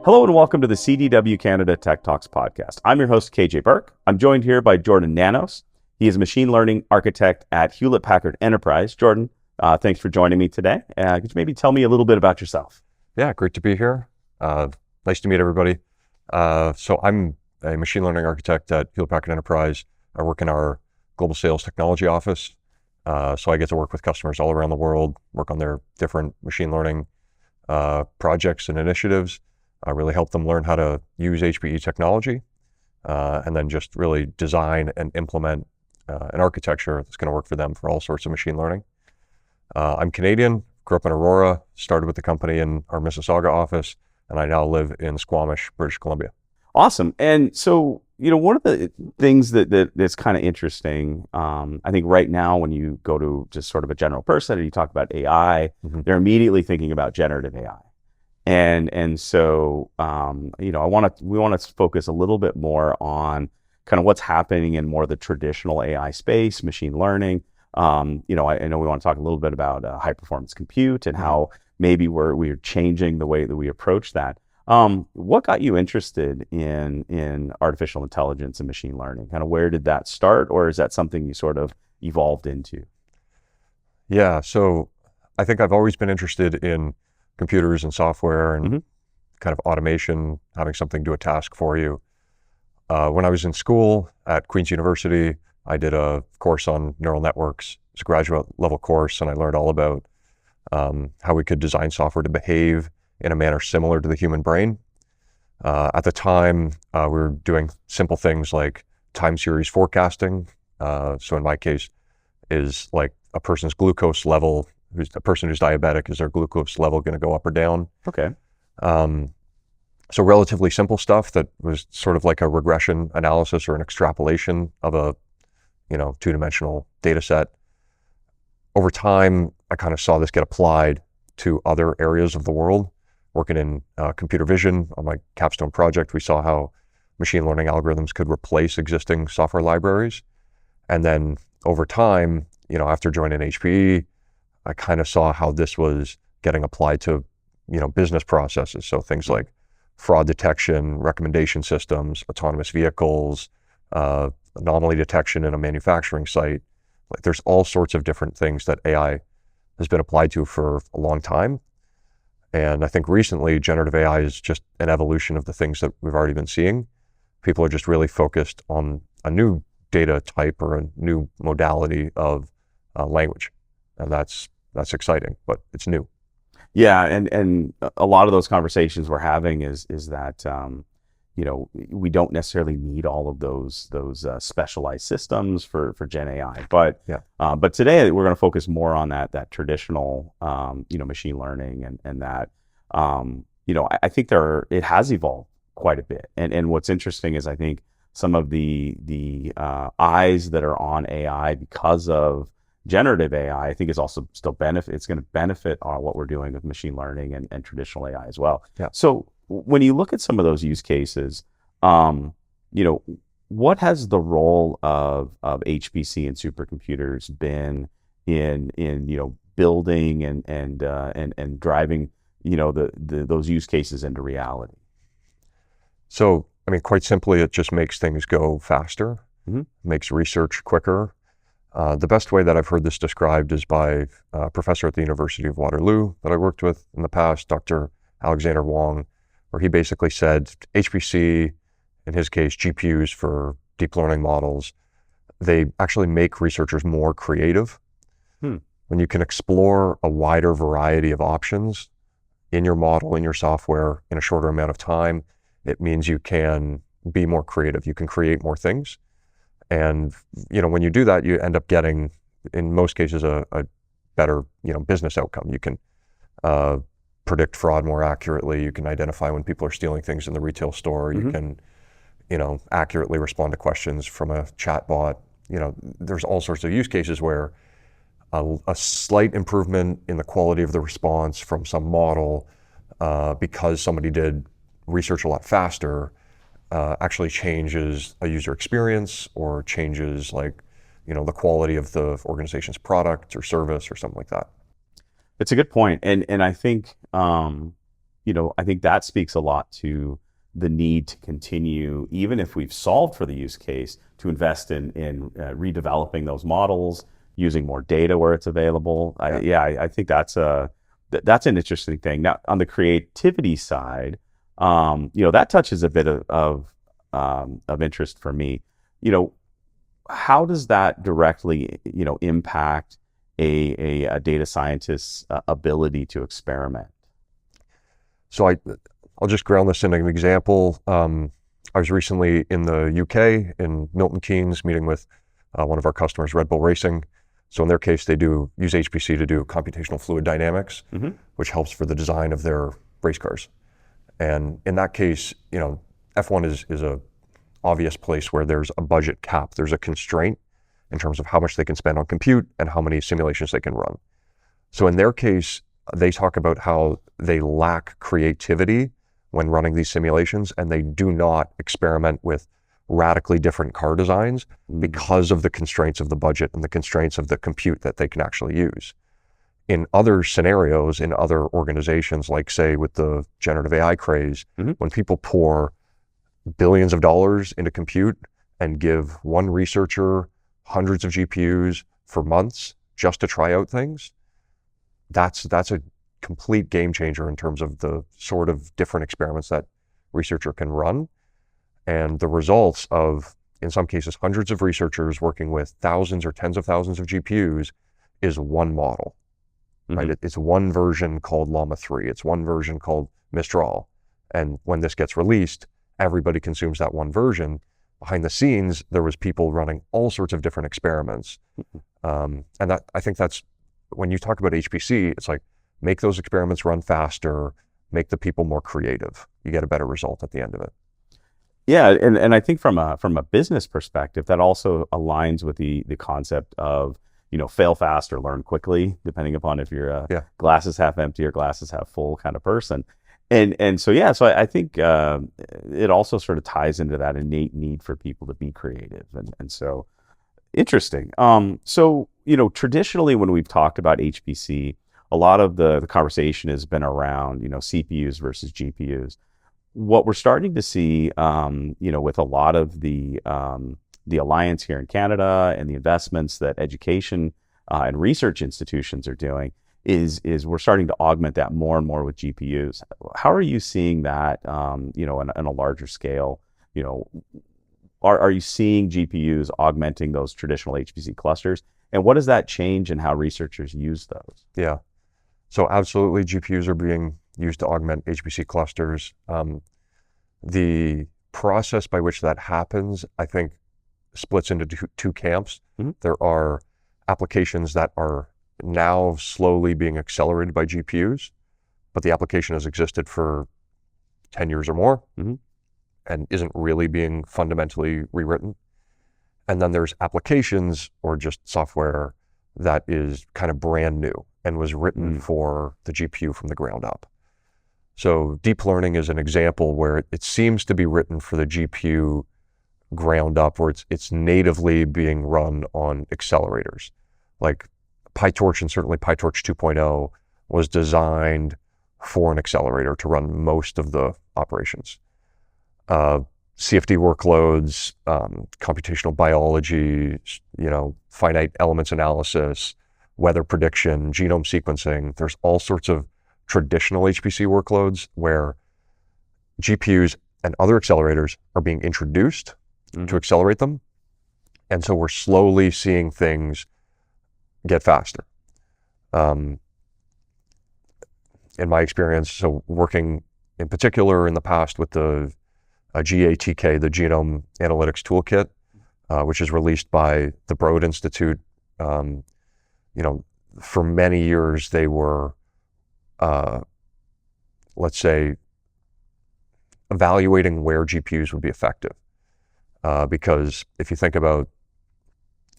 Hello and welcome to the CDW Canada Tech Talks podcast. I'm your host, KJ Burke. I'm joined here by Jordan Nanos. He is a machine learning architect at Hewlett-Packard Enterprise. Jordan, thanks for joining me today. Could you maybe tell me a little bit about yourself? Yeah, great to be here. Nice to meet everybody. So I'm a machine learning architect at Hewlett-Packard Enterprise. I work in our global sales technology office. So I get to work with customers all around the world, work on their different machine learning projects and initiatives. I really help them learn how to use HPE technology, and then just really design and implement an architecture that's going to work for them for all sorts of machine learning. I'm Canadian, grew up in Aurora, started with the company in our Mississauga office, and I now live in Squamish, British Columbia. Awesome. And so, one of the things that's kind of interesting, I think right now when you go to just sort of a general person and you talk about AI, they're immediately thinking about generative AI. And so, we want to focus a little bit more on kind of what's happening in more of the traditional AI space, machine learning. I know we want to talk a little bit about high performance compute and how maybe we're changing the way that we approach that. What got you interested in artificial intelligence and machine learning? Kind of where did that start, or is that something you sort of evolved into? Yeah, so I think I've always been interested in computers and software and kind of automation, having something do a task for you. When I was in school at Queen's University, I did a course on neural networks. It's a graduate level course, and I learned all about how we could design software to behave in a manner similar to the human brain. At the time, we were doing simple things like time series forecasting. So in my case, is like a person's glucose level. A person who's diabetic, is their glucose level going to go up or down? Okay. So relatively simple stuff that was sort of like a regression analysis or an extrapolation of a, two-dimensional data set. Over time, I kind of saw this get applied to other areas of the world. Working in computer vision on my capstone project, we saw how machine learning algorithms could replace existing software libraries. And then over time, after joining HPE, I kind of saw how this was getting applied to, business processes. So things like fraud detection, recommendation systems, autonomous vehicles, anomaly detection in a manufacturing site. Like there's all sorts of different things that AI has been applied to for a long time. And I think recently, generative AI is just an evolution of the things that we've already been seeing. People are just really focused on a new data type or a new modality of language. And that's exciting, but it's new. Yeah, and a lot of those conversations we're having is that we don't necessarily need all of those specialized systems for Gen AI, but today we're going to focus more on that traditional machine learning and that I think it has evolved quite a bit, and what's interesting is I think some of the eyes that are on AI because of generative AI, I think is also still it's going to benefit on what we're doing with machine learning and traditional AI as well. Yeah. So when you look at some of those use cases, what has the role of HPC and supercomputers been in building and driving those use cases into reality? So I mean, quite simply, it just makes things go faster, makes research quicker. The best way that I've heard this described is by a professor at the University of Waterloo that I worked with in the past, Dr. Alexander Wong, where he basically said HPC, in his case, GPUs for deep learning models, they actually make researchers more creative. When you can explore a wider variety of options in your model, in your software, in a shorter amount of time, it means you can be more creative. You can create more things. And, when you do that, you end up getting, in most cases, a better, business outcome. You can predict fraud more accurately. You can identify when people are stealing things in the retail store. You can, accurately respond to questions from a chat bot. There's all sorts of use cases where a slight improvement in the quality of the response from some model, because somebody did research a lot faster, actually changes a user experience or changes the quality of the organization's product or service or something like that. It's a good point. And I think, I think that speaks a lot to the need to continue, even if we've solved for the use case, to invest in redeveloping those models, using more data where it's available. I think that's an interesting thing. Now, on the creativity side, that touches a bit of interest for me. How does that directly, impact a data scientist's ability to experiment? So I'll just ground this in an example. I was recently in the UK, in Milton Keynes, meeting with one of our customers, Red Bull Racing. So in their case, they use HPC to do computational fluid dynamics, which helps for the design of their race cars. And in that case, F1 is a obvious place where there's a budget cap. There's a constraint in terms of how much they can spend on compute and how many simulations they can run. So in their case, they talk about how they lack creativity when running these simulations, and they do not experiment with radically different car designs because of the constraints of the budget and the constraints of the compute that they can actually use. In other scenarios, in other organizations, like say with the generative AI craze, when people pour billions of dollars into compute and give one researcher hundreds of GPUs for months just to try out things, that's a complete game changer in terms of the sort of different experiments that researcher can run. And the results of, in some cases, hundreds of researchers working with thousands or tens of thousands of GPUs is one model, right? It's one version called Llama 3. It's one version called Mistral. And when this gets released, everybody consumes that one version. Behind the scenes, there was people running all sorts of different experiments. And that, I think that's, when you talk about HPC, it's like, make those experiments run faster, make the people more creative. You get a better result at the end of it. Yeah, and I think from a business perspective, that also aligns with the concept of, fail fast or learn quickly, depending upon if you're a glasses half empty or glasses half full kind of person. And so I think it also sort of ties into that innate need for people to be creative. And so interesting. So, traditionally when we've talked about HPC, a lot of the conversation has been around, CPUs versus GPUs. What we're starting to see, with a lot of the alliance here in Canada and the investments that education and research institutions are doing is we're starting to augment that more and more with GPUs. How are you seeing that, in a larger scale? Are you seeing GPUs augmenting those traditional HPC clusters? And what does that change in how researchers use those? Yeah. So absolutely, GPUs are being used to augment HPC clusters. The process by which that happens, I think, splits into two camps. There are applications that are now slowly being accelerated by GPUs, but the application has existed for 10 years or more and isn't really being fundamentally rewritten. And then there's applications or just software that is kind of brand new and was written for the GPU from the ground up. So deep learning is an example where it seems to be written for the GPU ground up, where it's natively being run on accelerators. Like PyTorch, and certainly PyTorch 2.0 was designed for an accelerator to run most of the operations. CFD workloads, computational biology, finite elements analysis, weather prediction, genome sequencing. There's all sorts of traditional HPC workloads where GPUs and other accelerators are being introduced to accelerate them. And so we're slowly seeing things get faster. In my experience, so working in particular in the past with the GATK, the Genome Analytics Toolkit, which is released by the Broad Institute. For many years they were, let's say, evaluating where GPUs would be effective. Because if you think about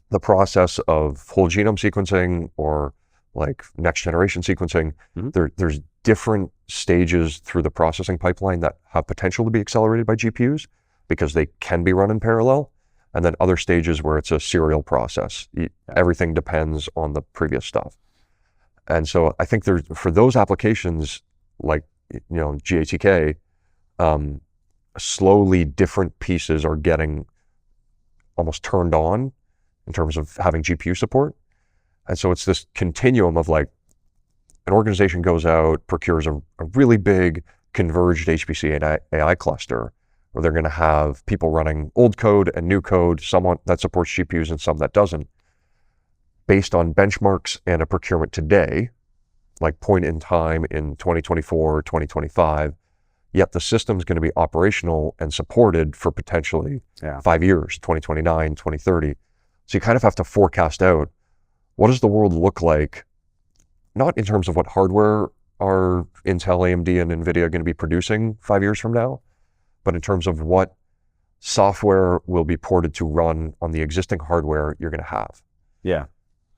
the process of whole genome sequencing or like next generation sequencing, there's different stages through the processing pipeline that have potential to be accelerated by GPUs because they can be run in parallel. And then other stages where it's a serial process. Everything depends on the previous stuff. And so I think for those applications, like, GATK, slowly different pieces are getting almost turned on in terms of having GPU support. And so it's this continuum of like, an organization goes out, procures a really big converged HPC and AI cluster, where they're going to have people running old code and new code, some that supports GPUs and some that doesn't, based on benchmarks and a procurement today, like point in time in 2024 or 2025, yet the system's going to be operational and supported for potentially 5 years, 2029, 2030. So you kind of have to forecast out, what does the world look like, not in terms of what hardware are Intel, AMD, and NVIDIA going to be producing 5 years from now, but in terms of what software will be ported to run on the existing hardware you're going to have. Yeah.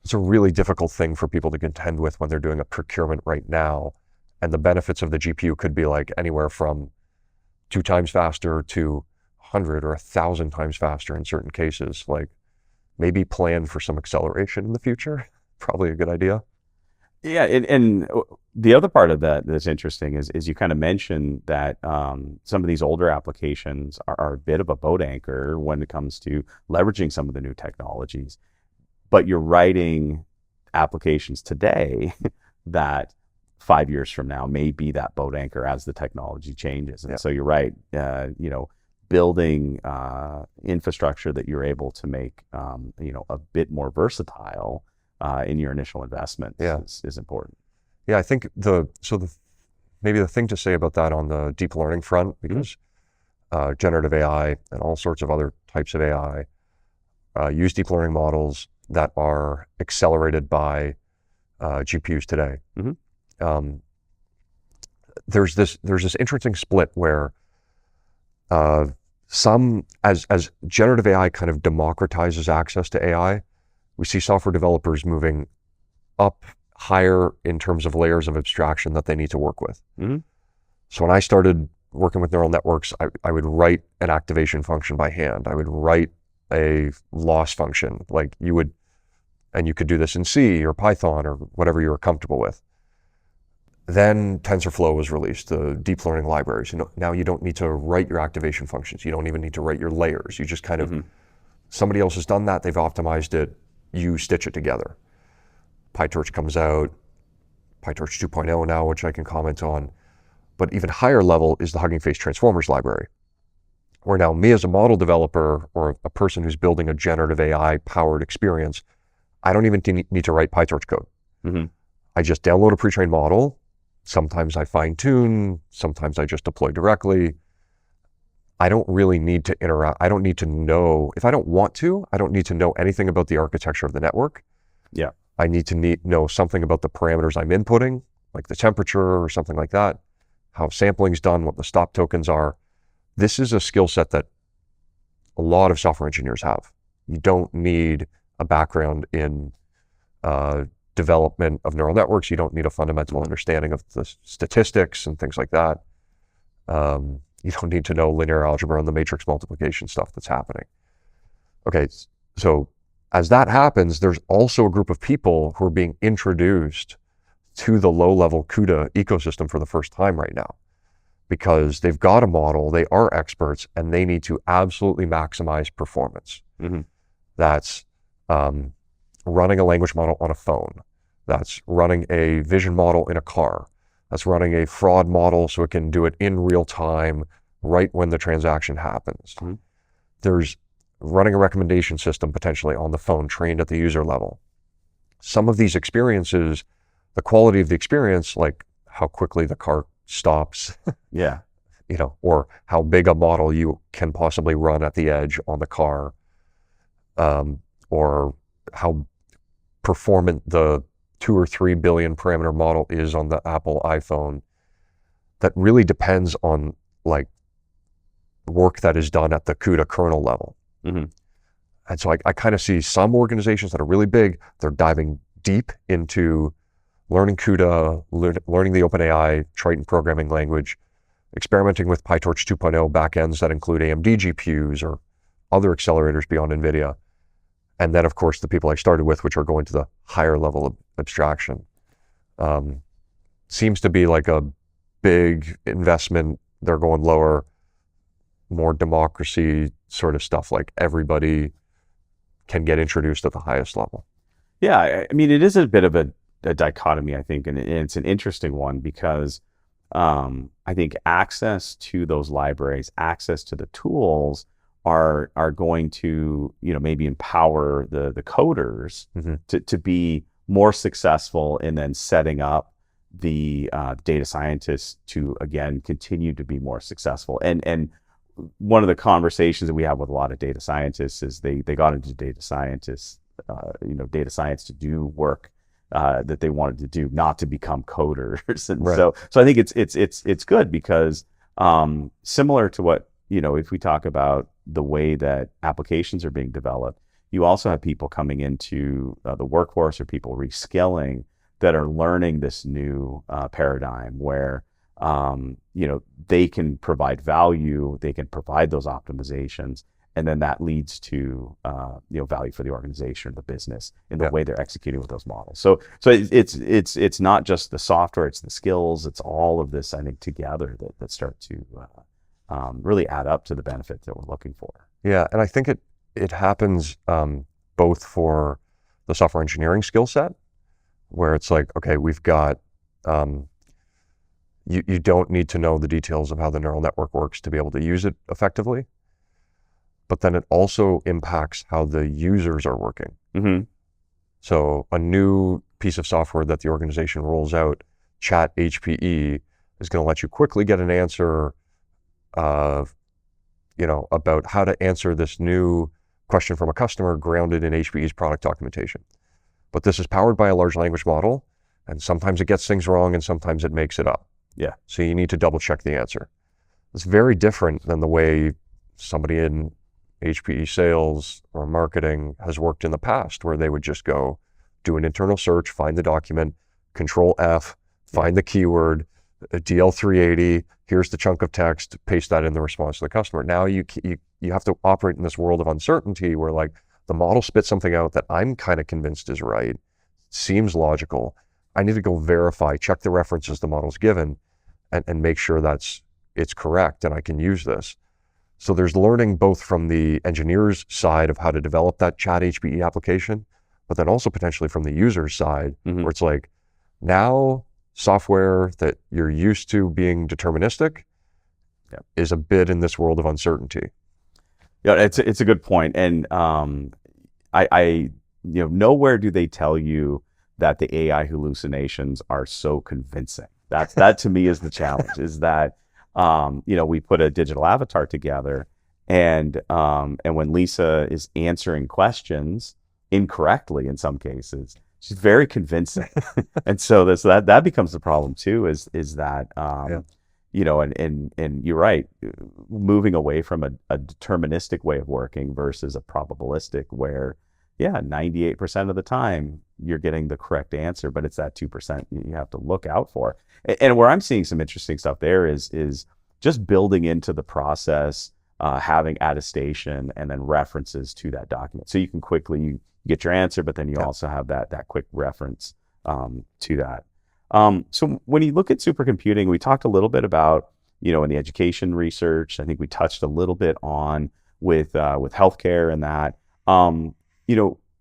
It's a really difficult thing for people to contend with when they're doing a procurement right now. And the benefits of the GPU could be like anywhere from 2 times faster to 100 or 1,000 times faster in certain cases. Like, maybe plan for some acceleration in the future. Probably a good idea. Yeah, and the other part of that that's interesting is you kind of mentioned that some of these older applications are a bit of a boat anchor when it comes to leveraging some of the new technologies. But you're writing applications today that 5 years from now may be that boat anchor as the technology changes. And so you're right, building infrastructure that you're able to make a bit more versatile in your initial investment is important. Yeah, I think maybe the thing to say about that on the deep learning front, because generative AI and all sorts of other types of AI use deep learning models that are accelerated by GPUs today. There's this interesting split where as generative AI kind of democratizes access to AI, we see software developers moving up higher in terms of layers of abstraction that they need to work with. So when I started working with neural networks, I would write an activation function by hand. I would write a loss function, and you could do this in C or Python or whatever you were comfortable with. Then TensorFlow was released, the deep learning libraries. Now you don't need to write your activation functions. You don't even need to write your layers. You just kind of, somebody else has done that, they've optimized it, you stitch it together. PyTorch comes out, PyTorch 2.0 now, which I can comment on. But even higher level is the Hugging Face Transformers library, where now me as a model developer or a person who's building a generative AI powered experience, I don't even need to write PyTorch code. I just download a pre-trained model. Sometimes I fine tune, sometimes I just deploy directly. I don't really need to interact. I don't need to know, if I don't want to, I don't need to know anything about the architecture of the network. Yeah. I need to know something about the parameters I'm inputting, like the temperature or something like that, how sampling's done, what the stop tokens are. This is a skill set that a lot of software engineers have. You don't need a background in development of neural networks. You don't need a fundamental understanding of the statistics and things like that. You don't need to know linear algebra and the matrix multiplication stuff that's happening. Okay, so as that happens, there's also a group of people who are being introduced to the low-level CUDA ecosystem for the first time right now, because they've got a model, they are experts, and they need to absolutely maximize performance. That's running a language model on a phone. That's running a vision model in a car. That's running a fraud model so it can do it in real time, right when the transaction happens. There's running a recommendation system potentially on the phone, trained at the user level. Some of these experiences, the quality of the experience, like how quickly the car stops, or how big a model you can possibly run at the edge on the car, or how performant the 2 or 3 billion parameter model is on the Apple iPhone. That really depends on work that is done at the CUDA kernel level. And so I kind of see some organizations that are really big, they're diving deep into learning CUDA, learning the OpenAI Triton programming language, experimenting with PyTorch 2.0 backends that include AMD GPUs or other accelerators beyond NVIDIA. And then, of course, the people I started with, which are going to the higher level of abstraction. Seems to be like a big investment, they're going lower, more democracy sort of stuff, like everybody can get introduced at the highest level. Yeah, I mean, it is a bit of a dichotomy, I think, and it's an interesting one because I think access to those libraries, access to the tools are going to, maybe empower the coders to be more successful in then setting up the data scientists to, again, continue to be more successful. And one of the conversations that we have with a lot of data scientists is they got into data science to do work that they wanted to do, not to become coders. And Right. so I think it's good because similar to what, if we talk about the way that applications are being developed, you also have people coming into the workforce or people reskilling that are learning this new paradigm where they can provide value, they can provide those optimizations, and then that leads to value for the organization or the business in the way they're executing with those models. So it's not just the software, it's the skills, it's all of this, I think, together that start to really add up to the benefit that we're looking for. Yeah, and I think it happens both for the software engineering skill set, where it's like, okay, we've got you don't need to know the details of how the neural network works to be able to use it effectively. But then it also impacts how the users are working. Mm-hmm. So a new piece of software that the organization rolls out, Chat HPE, is going to let you quickly get an answer about how to answer this new question from a customer grounded in HPE's product documentation. But this is powered by a large language model, and sometimes it gets things wrong and sometimes it makes it up. Yeah. So you need to double check the answer. It's very different than the way somebody in HPE sales or marketing has worked in the past, where they would just go do an internal search, find the document, Control F, find the keyword, DL380, here's the chunk of text, paste that in the response to the customer. Now you have to operate in this world of uncertainty where, like, the model spits something out that I'm kind of convinced is right, seems logical. I need to go verify, check the references the model's given, and make sure it's correct and I can use this. So there's learning both from the engineer's side of how to develop that Chat HPE application, but then also potentially from the user's side, where it's like, now software that you're used to being deterministic is a bit in this world of uncertainty. Yeah, it's a good point. And nowhere do they tell you that the AI hallucinations are so convincing. That to me is the challenge, is that we put a digital avatar together, and when Lisa is answering questions incorrectly in some cases, she's very convincing. And so that becomes the problem too, is that and you're right, moving away from a deterministic way of working versus a probabilistic where 98% of the time you're getting the correct answer, but it's that 2% you have to look out for. And where I'm seeing some interesting stuff there is just building into the process, having attestation and then references to that document. So you can quickly get your answer, but then you also have that quick reference to that. So when you look at supercomputing, we talked a little bit about, in the education research, I think we touched a little bit on with healthcare and that.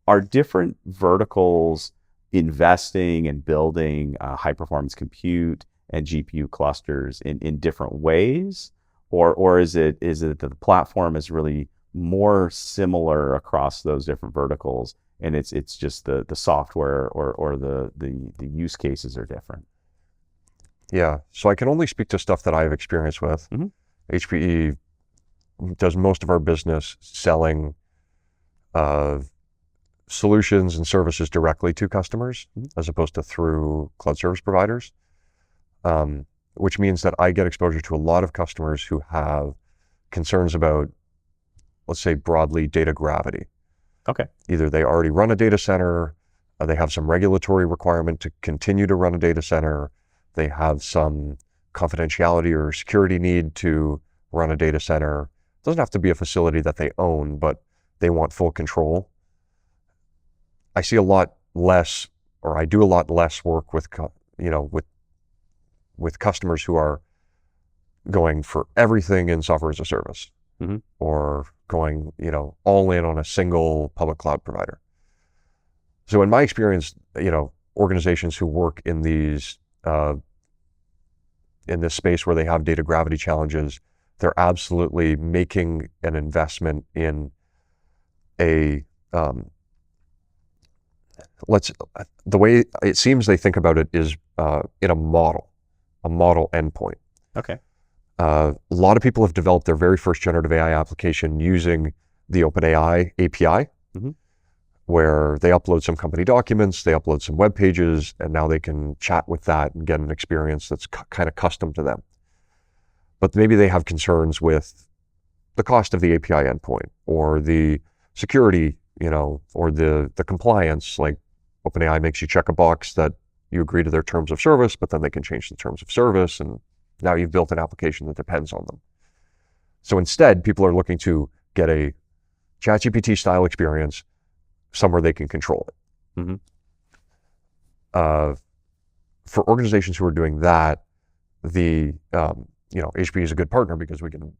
Are different verticals investing and building high performance compute and GPU clusters in different ways, or is it that the platform is really more similar across those different verticals, and it's just the software or the use cases are different? Yeah, so I can only speak to stuff that I have experience with. HPE does most of our business selling solutions and services directly to customers, as opposed to through cloud service providers, which means that I get exposure to a lot of customers who have concerns about, let's say, broadly, data gravity. Okay. Either they already run a data center, they have some regulatory requirement to continue to run a data center, they have some confidentiality or security need to run a data center. It doesn't have to be a facility that they own, but they want full control. I see a lot less, or I do a lot less work with with customers who are going for everything in software as a service, or going, all in on a single public cloud provider. So in my experience, organizations who work in these in this space where they have data gravity challenges, they're absolutely making an investment in the way it seems they think about it is in a model endpoint. Okay. A lot of people have developed their very first generative AI application using the OpenAI API, where they upload some company documents, they upload some web pages, and now they can chat with that and get an experience that's kind of custom to them. But maybe they have concerns with the cost of the API endpoint, or the security, or the compliance. Like OpenAI makes you check a box that you agree to their terms of service, but then they can change the terms of service, and now you've built an application that depends on them. So instead, people are looking to get a ChatGPT style experience somewhere they can control it. For organizations who are doing that, HP is a good partner, because we can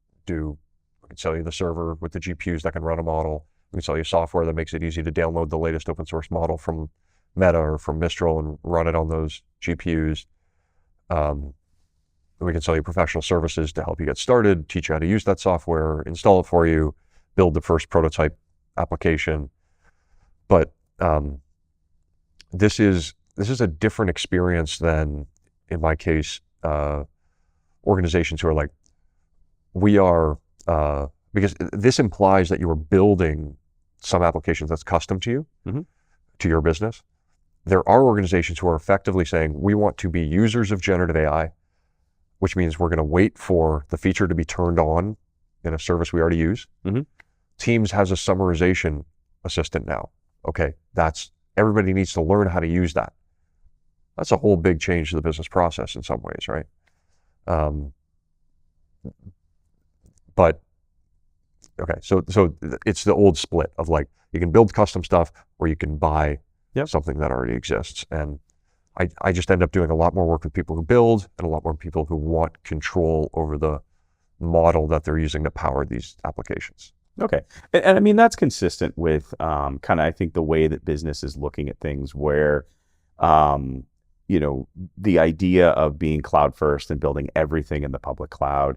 sell you the server with the GPUs that can run a model. We can sell you software that makes it easy to download the latest open source model from Meta or from Mistral and run it on those GPUs. We can sell you professional services to help you get started, teach you how to use that software, install it for you, build the first prototype application. But this is a different experience than, in my case, organizations who are like, because this implies that you are building some applications that's custom to you, to your business. There are organizations who are effectively saying, we want to be users of generative AI, which means we're going to wait for the feature to be turned on in a service we already use. Teams has a summarization assistant now. Okay, everybody needs to learn how to use that. That's a whole big change to the business process in some ways, right? But okay, so it's the old split of like, you can build custom stuff or you can buy something that already exists. And I just end up doing a lot more work with people who build and a lot more people who want control over the model that they're using to power these applications. Okay. And I mean, that's consistent with kind of, I think, the way that business is looking at things, where, the idea of being cloud first and building everything in the public cloud,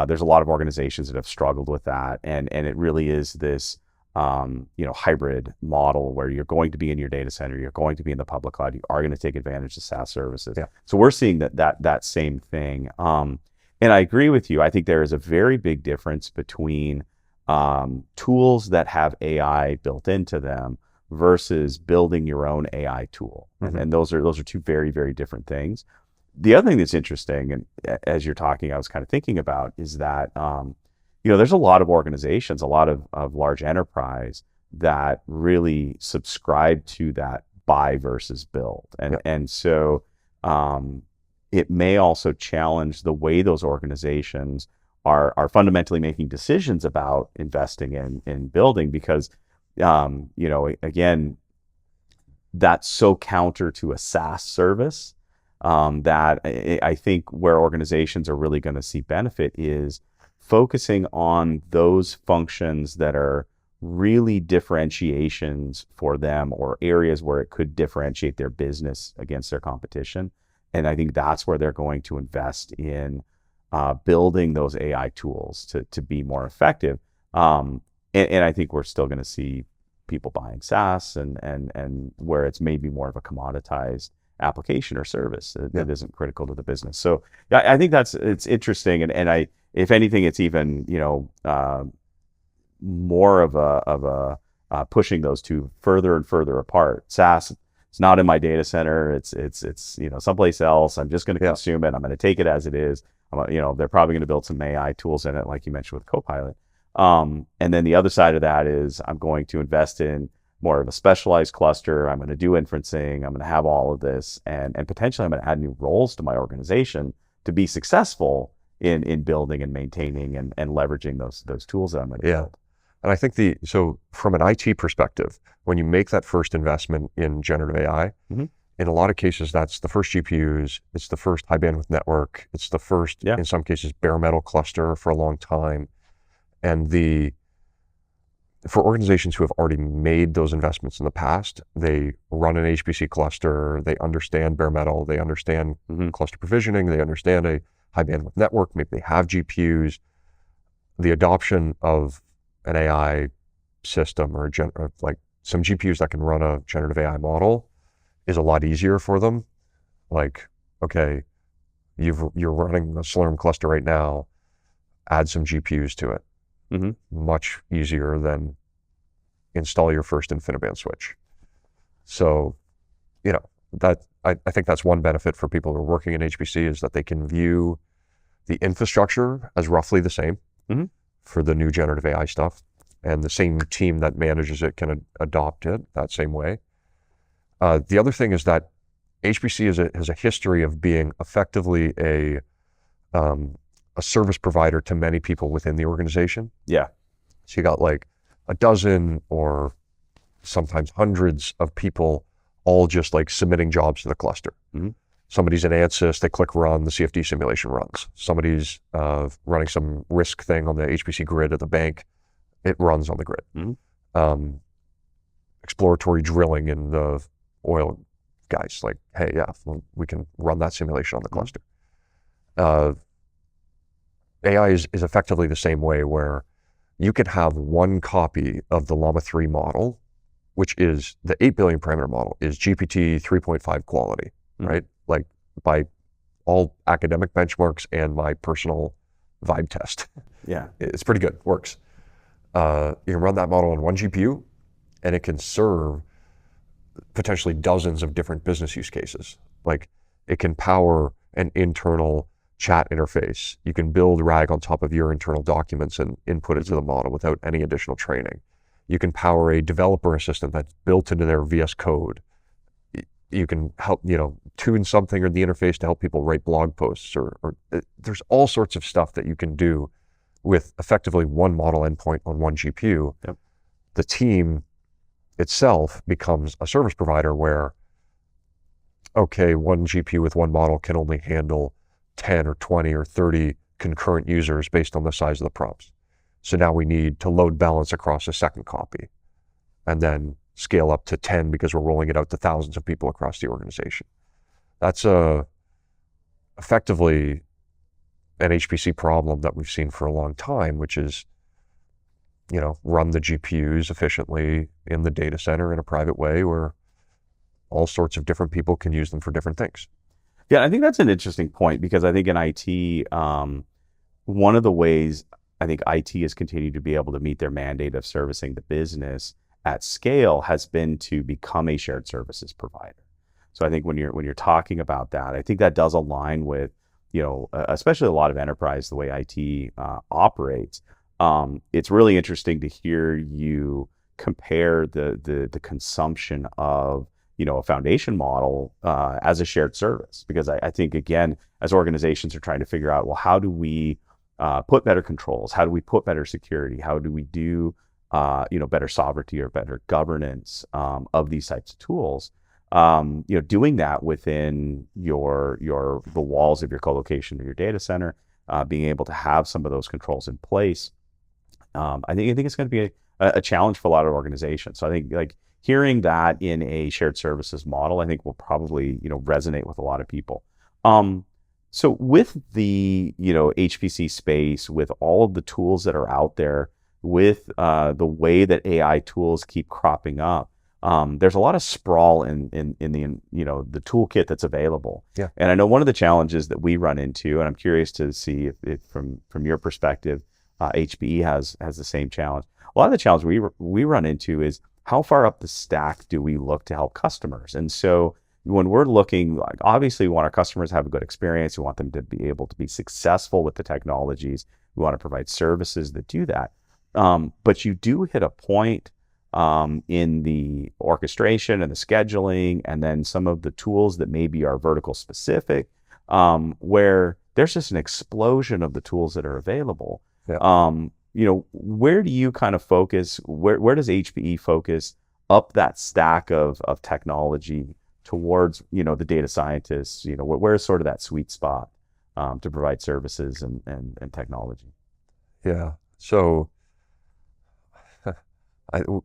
there's a lot of organizations that have struggled with that. And it really is this, hybrid model where you're going to be in your data center, you're going to be in the public cloud, you are going to take advantage of SaaS services. Yeah. So we're seeing that same thing. And I agree with you. I think there is a very big difference between tools that have AI built into them versus building your own AI tool. And those are two very, very different things. The other thing that's interesting, and as you're talking, I was kind of thinking about, is that, there's a lot of organizations, a lot of large enterprise that really subscribe to that buy versus build. And so it may also challenge the way those organizations are fundamentally making decisions about investing in building, because, again, that's so counter to a SaaS service that I think where organizations are really going to see benefit is focusing on those functions that are really differentiations for them, or areas where it could differentiate their business against their competition. And I think that's where they're going to invest in building those AI tools to be more effective. And I think we're still going to see people buying SaaS and where it's maybe more of a commoditized application or service that isn't critical to the business. So I think it's interesting. And if anything, it's even, more of a pushing those two further and further apart. SaaS, it's not in my data center. It's someplace else. I'm just going to consume it. I'm going to take it as it is. They're probably going to build some AI tools in it, like you mentioned with Copilot. And then the other side of that is I'm going to invest in more of a specialized cluster. I'm going to do inferencing. I'm going to have all of this, and potentially I'm going to add new roles to my organization to be successful in building and maintaining and leveraging those tools that I'm going to build. And I think so from an IT perspective, when you make that first investment in generative AI, in a lot of cases, that's the first GPUs, it's the first high bandwidth network, it's the first, in some cases, bare metal cluster for a long time. And for organizations who have already made those investments in the past, they run an HPC cluster, they understand bare metal, they understand cluster provisioning, they understand a high bandwidth network, maybe they have GPUs. The adoption of an AI system or like some GPUs that can run a generative AI model is a lot easier for them. Like, okay, you're running a Slurm cluster right now, add some GPUs to it. Much easier than install your first InfiniBand switch. So, that I think that's one benefit for people who are working in HPC, is that they can view the infrastructure as roughly the same for the new generative AI stuff, and the same team that manages it can adopt it that same way. The other thing is that HPC has a history of being effectively a service provider to many people within the organization. Yeah. So you got like a dozen or sometimes hundreds of people all just like submitting jobs to the cluster. Somebody's in ANSYS, they click run, the CFD simulation runs. Somebody's running some risk thing on the HPC grid at the bank, it runs on the grid. Exploratory drilling in the oil guys, like, hey, yeah, we can run that simulation on the cluster. AI is effectively the same way, where you could have one copy of the Llama 3 model, which is the 8 billion parameter model, is GPT 3.5 quality, right? Like by all academic benchmarks and my personal vibe test. Yeah. It's pretty good, works. You can run that model on one GPU and it can serve potentially dozens of different business use cases. Like it can power an internal chat interface. You can build RAG on top of your internal documents and input it to the model without any additional training. You can power a developer assistant that's built into their VS Code. You can help, tune something in the interface to help people write blog posts, or there's all sorts of stuff that you can do with effectively one model endpoint on one GPU. The team itself becomes a service provider where, okay, one GPU with one model can only handle 10 or 20 or 30 concurrent users based on the size of the prompts. So now we need to load balance across a second copy and then scale up to 10 because we're rolling it out to thousands of people across the organization. That's effectively an HPC problem that we've seen for a long time, which is, run the GPUs efficiently in the data center in a private way where all sorts of different people can use them for different things. Yeah, I think that's an interesting point, because I think in IT, one of the ways I think IT has continued to be able to meet their mandate of servicing the business at scale has been to become a shared services provider. So I think when you're talking about that, I think that does align with, especially a lot of enterprise, the way IT operates. It's really interesting to hear you compare the consumption of a foundation model as a shared service, because I think, again, as organizations are trying to figure out, well, how do we put better controls? How do we put better security? How do we do better sovereignty or better governance of these types of tools? Doing that within the walls of your co-location or your data center, being able to have some of those controls in place. I think it's going to be a challenge for a lot of organizations. So I think, like, hearing that in a shared services model, I think will probably resonate with a lot of people. So with the HPC space, with all of the tools that are out there, with the way that AI tools keep cropping up, there's a lot of sprawl in the toolkit that's available. Yeah. And I know one of the challenges that we run into, and I'm curious to see if from your perspective, HPE has the same challenge. A lot of the challenge we run into is, how far up the stack do we look to help customers? And so when we're looking, like, obviously we want our customers to have a good experience. We want them to be able to be successful with the technologies. We want to provide services that do that. But you do hit a point in the orchestration and the scheduling, and then some of the tools that maybe are vertical specific, where there's just an explosion of the tools that are available. Yeah. Where do you kind of focus? Where does HPE focus up that stack of technology towards, the data scientists? Where's sort of that sweet spot to provide services and technology? Yeah. So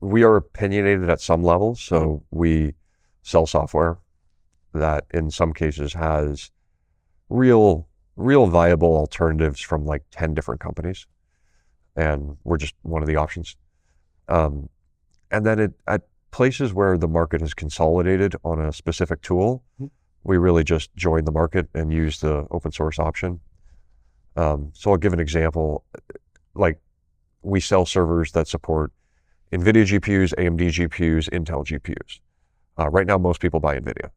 we are opinionated at some levels. So we sell software that in some cases has real viable alternatives from like 10 different companies. And we're just one of the options. And then at places where the market has consolidated on a specific tool, we really just join the market and use the open source option. So I'll give an example. Like, we sell servers that support NVIDIA GPUs, AMD GPUs, Intel GPUs. Right now, most people buy NVIDIA.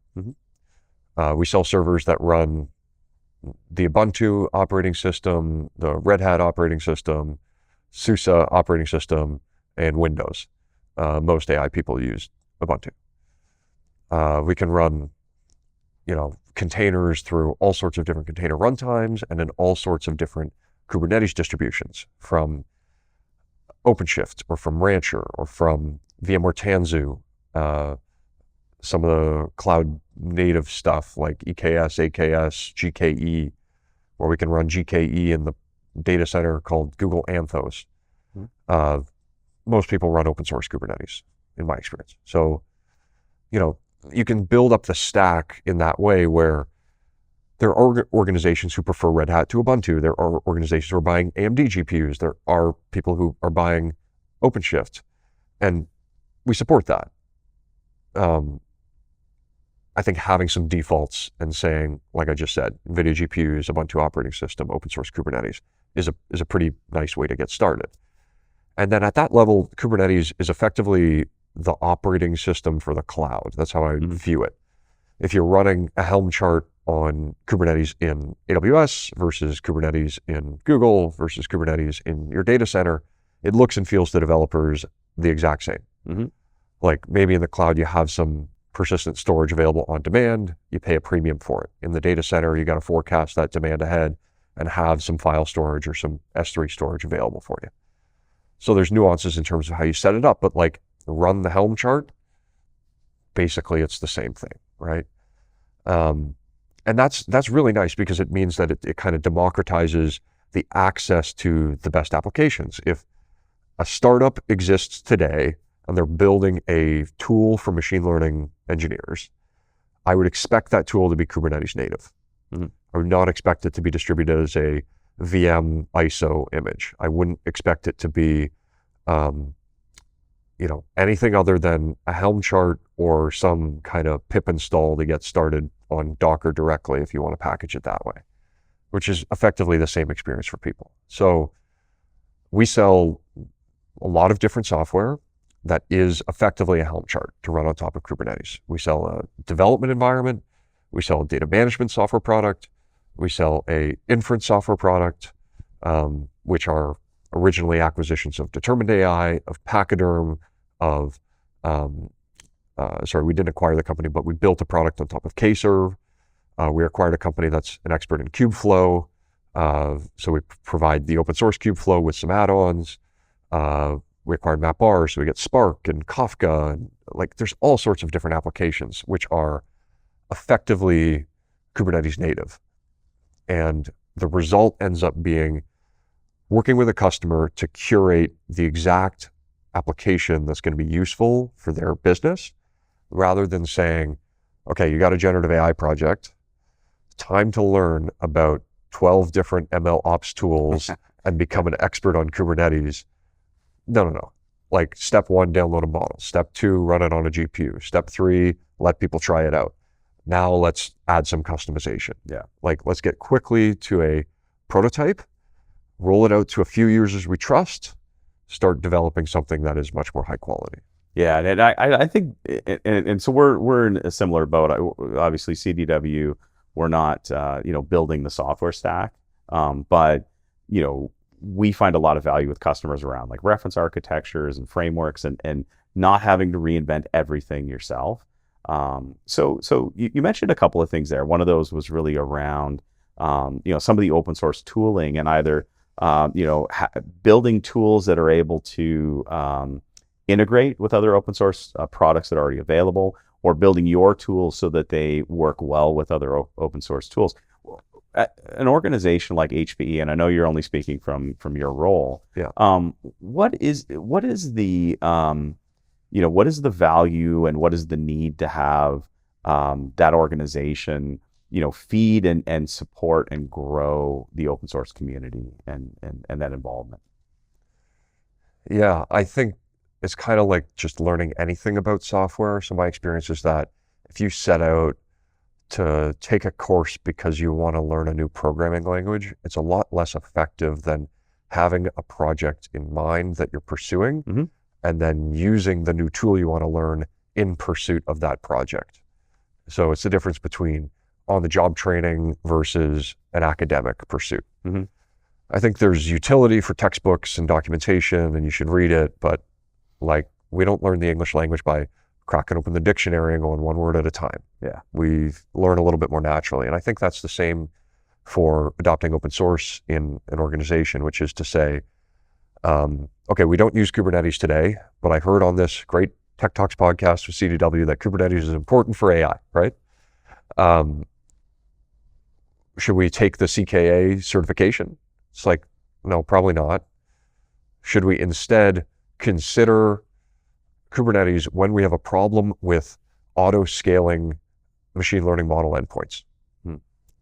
We sell servers that run the Ubuntu operating system, the Red Hat operating system, SUSE operating system, and Windows. Most AI people use Ubuntu. We can run, containers through all sorts of different container runtimes and in all sorts of different Kubernetes distributions, from OpenShift or from Rancher or from VMware Tanzu, some of the cloud native stuff like EKS, AKS, GKE, where we can run GKE in the data center called Google Anthos. Most people run open source Kubernetes, in my experience. So, you can build up the stack in that way, where there are organizations who prefer Red Hat to Ubuntu. There are organizations who are buying AMD GPUs. There are people who are buying OpenShift, and we support that. I think having some defaults and saying, like I just said, NVIDIA GPUs, Ubuntu operating system, open source Kubernetes is a pretty nice way to get started. And then at that level, Kubernetes is effectively the operating system for the cloud. That's how I view it. If you're running a Helm chart on Kubernetes in AWS versus Kubernetes in Google versus Kubernetes in your data center, it looks and feels to developers the exact same. Like, maybe in the cloud, you have some persistent storage available on demand, you pay a premium for it. In the data center, you got to forecast that demand ahead and have some file storage or some S3 storage available for you. So there's nuances in terms of how you set it up, but like, run the Helm chart, basically it's the same thing, right? And that's really nice, because it means that it kind of democratizes the access to the best applications. If a startup exists today and they're building a tool for machine learning engineers, I would expect that tool to be Kubernetes native. I would not expect it to be distributed as a VM ISO image. I wouldn't expect it to be, anything other than a Helm chart or some kind of pip install to get started on Docker directly, if you want to package it that way, which is effectively the same experience for people. So we sell a lot of different software that is effectively a Helm chart to run on top of Kubernetes. We sell a development environment, we sell a data management software product, we sell a inference software product, which are originally acquisitions of Determined AI, of Pachyderm, of, we didn't acquire the company, but we built a product on top of Kserve. We acquired a company that's an expert in Kubeflow. So we provide the open source Kubeflow with some add-ons. We acquired MapR, so we get Spark and Kafka, and like, there's all sorts of different applications which are effectively Kubernetes native. And the result ends up being working with a customer to curate the exact application that's going to be useful for their business, rather than saying, okay, you got a generative AI project, time to learn about 12 different ML ops tools and become an expert on Kubernetes. No. Like, step 1, download a model. Step 2, run it on a GPU. Step 3, let people try it out. Now let's add some customization. Like, let's get quickly to a prototype, roll it out to a few users we trust, start developing something that is much more high quality. Yeah, and I think, and so we're in a similar boat. Obviously, CDW, we're not building the software stack, but we find a lot of value with customers around like reference architectures and frameworks, and not having to reinvent everything yourself. So you mentioned a couple of things there. One of those was really around some of the open source tooling, and either building tools that are able to integrate with other open source products that are already available, or building your tools so that they work well with other open source tools. An organization like HPE, and I know you're only speaking from your role. Yeah. What is the what is the value and what is the need to have that organization feed and support and grow the open source community and that involvement? Yeah, I think it's kind of like just learning anything about software. So my experience is that if you set out to take a course because you want to learn a new programming language, it's a lot less effective than having a project in mind that you're pursuing and then using the new tool you want to learn in pursuit of that project. So it's the difference between on-the-job training versus an academic pursuit. I think there's utility for textbooks and documentation, and you should read it, but like, we don't learn the English language by cracking open the dictionary and going one word at a time. Yeah. We learn a little bit more naturally. And I think that's the same for adopting open source in an organization, which is to say, okay, we don't use Kubernetes today, but I heard on this great Tech Talks podcast with CDW that Kubernetes is important for AI, right? Should we take the CKA certification? It's like, no, probably not. Should we instead consider Kubernetes when we have a problem with auto-scaling machine learning model endpoints?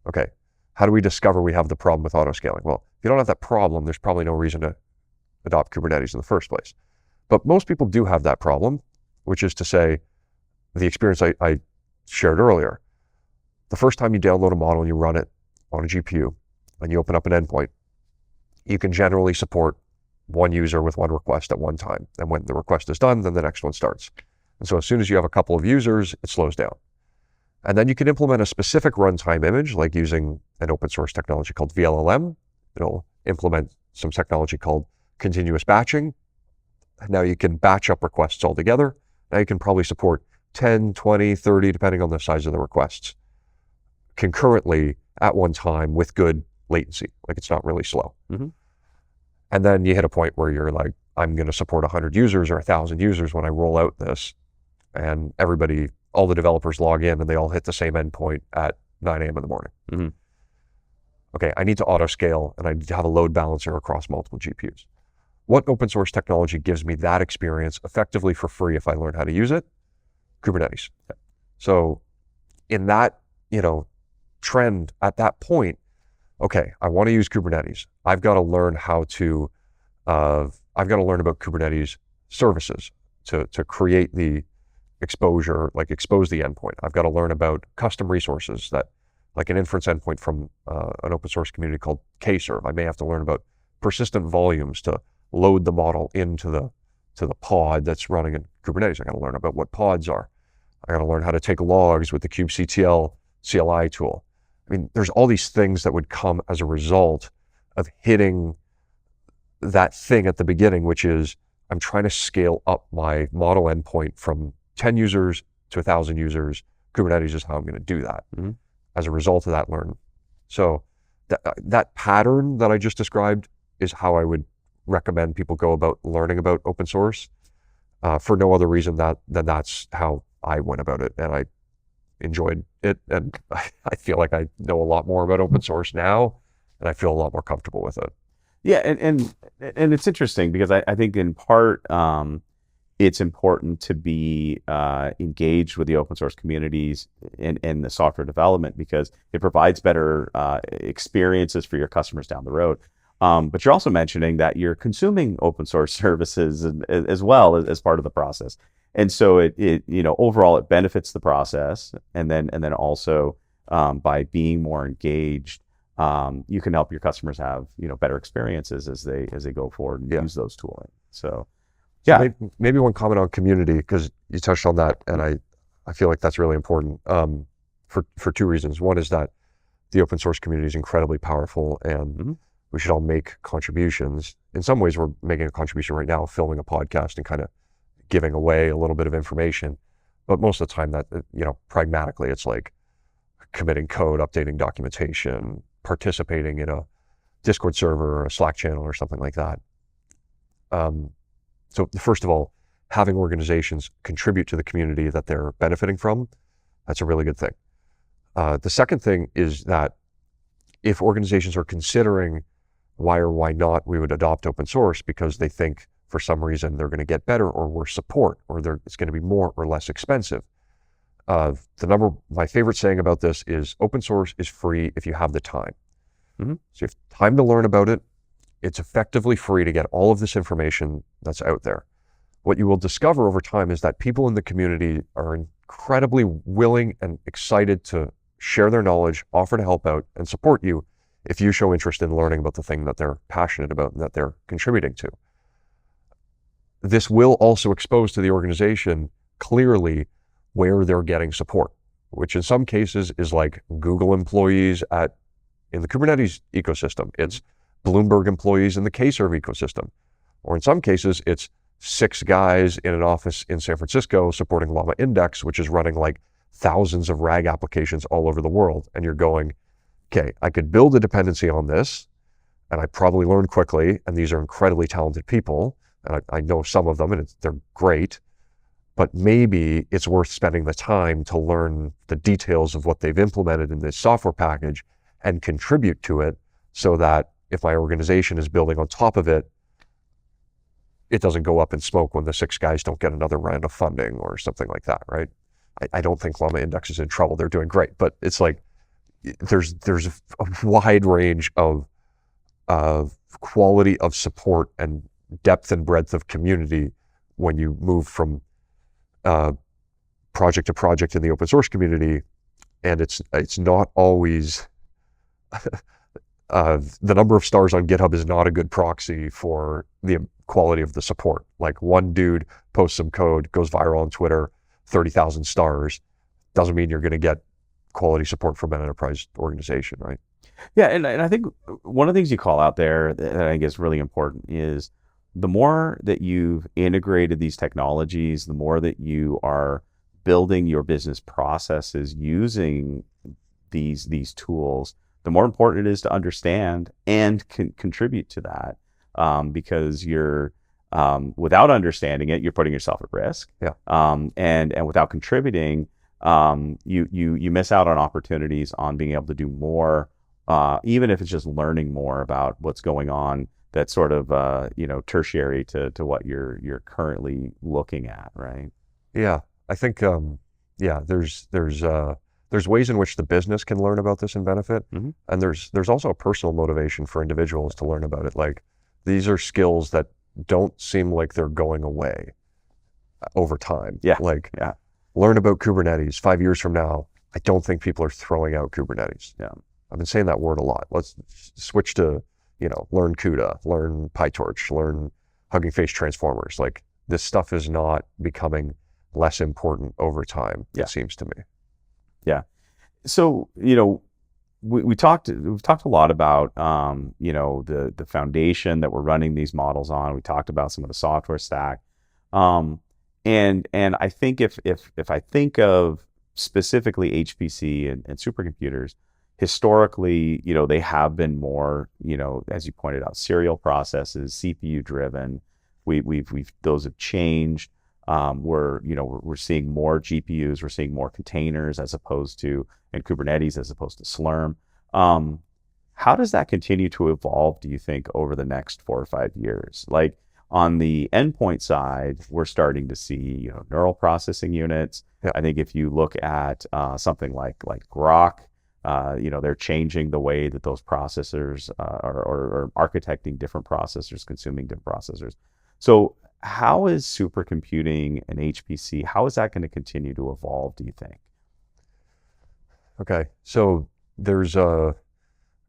Okay, how do we discover we have the problem with auto-scaling? Well, if you don't have that problem, there's probably no reason to adopt Kubernetes in the first place. But most people do have that problem, which is to say, the experience I shared earlier. The first time you download a model and you run it on a GPU and you open up an endpoint, you can generally support one user with one request at one time. And when the request is done, then the next one starts. And so as soon as you have a couple of users, it slows down. And then you can implement a specific runtime image, like using an open source technology called VLLM. It'll implement some technology called continuous batching. Now you can batch up requests all together. Now you can probably support 10, 20, 30, depending on the size of the requests, concurrently at one time with good latency. Like, it's not really slow. And then you hit a point where you're like, I'm going to support 100 users or 1,000 users when I roll out this. And everybody, all the developers log in and they all hit the same endpoint at 9 a.m. in the morning. Okay, I need to auto scale and I need to have a load balancer across multiple GPUs. What open source technology gives me that experience effectively for free if I learn how to use it? Kubernetes. So in that, trend at that point, okay, I want to use Kubernetes. I've got to learn how to, I've got to learn about Kubernetes services to create the exposure, like expose the endpoint. I've got to learn about custom resources that, like an inference endpoint from an open source community called Kserve. I may have to learn about persistent volumes to load the model into the pod that's running in Kubernetes. I got to learn about what pods are. I got to learn how to take logs with the kubectl CLI tool. I mean, there's all these things that would come as a result of hitting that thing at the beginning, which is I'm trying to scale up my model endpoint from 10 users to 1,000 users. Kubernetes is how I'm going to do that as a result of that learn. So that pattern that I just described is how I would recommend people go about learning about open source for no other reason than that's how I went about it. And I enjoyed it. And I feel like I know a lot more about open source now, and I feel a lot more comfortable with it. Yeah, and it's interesting because I think in part it's important to be engaged with the open source communities in the software development because it provides better experiences for your customers down the road. But you're also mentioning that you're consuming open source services as well as part of the process. And so it overall it benefits the process, and then also by being more engaged, you can help your customers have better experiences as they go forward and use those tooling. So maybe one comment on community, because you touched on that, and I feel like that's really important for two reasons. One is that the open source community is incredibly powerful, and we should all make contributions. In some ways, we're making a contribution right now, filming a podcast and kind of giving away a little bit of information. But most of the time that, pragmatically, it's like committing code, updating documentation, participating in a Discord server or a Slack channel or something like that. So first of all, having organizations contribute to the community that they're benefiting from, that's a really good thing. The second thing is that if organizations are considering why or why not we would adopt open source because they think for some reason they're going to get better or worse support, or it's going to be more or less expensive. My favorite saying about this is open source is free if you have the time. Mm-hmm. So if you have time to learn about it, it's effectively free to get all of this information that's out there. What you will discover over time is that people in the community are incredibly willing and excited to share their knowledge, offer to help out, and support you if you show interest in learning about the thing that they're passionate about and that they're contributing to. This will also expose to the organization clearly where they're getting support, which in some cases is like Google employees in the Kubernetes ecosystem. It's Bloomberg employees in the Kserve ecosystem. Or in some cases, it's 6 guys in an office in San Francisco supporting Llama Index, which is running like thousands of RAG applications all over the world. And you're going, okay, I could build a dependency on this, and I probably learn quickly, and these are incredibly talented people, and I know some of them, and they're great, but maybe it's worth spending the time to learn the details of what they've implemented in this software package and contribute to it so that if my organization is building on top of it, it doesn't go up in smoke when the 6 guys don't get another round of funding or something like that, right? I don't think Llama Index is in trouble. They're doing great, but it's like there's a wide range of quality of support and depth and breadth of community when you move from project to project in the open source community, and it's not always the number of stars on GitHub is not a good proxy for the quality of the support. Like one dude posts some code, goes viral on Twitter, 30,000 stars, doesn't mean you're going to get quality support from an enterprise organization, right? Yeah, and I think one of the things you call out there that I think is really important is the more that you've integrated these technologies, the more that you are building your business processes using these tools, the more important it is to understand and contribute to that, because you're without understanding it, you're putting yourself at risk. Yeah. And without contributing, you miss out on opportunities on being able to do more, even if it's just learning more about what's going on. That's sort of tertiary to what you're currently looking at, right? Yeah, I think there's ways in which the business can learn about this and benefit, Mm-hmm. and there's also a personal motivation for individuals to learn about it. Like these are skills that don't seem like they're going away over time. Yeah. Learn about Kubernetes 5 years from now. I don't think people are throwing out Kubernetes. Yeah. I've been saying that word a lot. Let's switch to learn CUDA, learn PyTorch, learn Hugging Face transformers. Like this stuff is not becoming less important over time. Yeah. It seems to me. Yeah. So, we've talked a lot about, the foundation that we're running these models on. We talked about some of the software stack. And I think if I think of specifically HPC and supercomputers, historically, they have been more, as you pointed out, serial processes, CPU driven. Those have changed. We're seeing more GPUs, we're seeing more containers and Kubernetes as opposed to Slurm. How does that continue to evolve, do you think, over the next 4 or 5 years? Like on the endpoint side, we're starting to see, neural processing units. Yeah. I think if you look at something like Grok, they're changing the way that those processors are architecting different processors, consuming different processors. So how is supercomputing and HPC, how is that going to continue to evolve, do you think? Okay, so there's a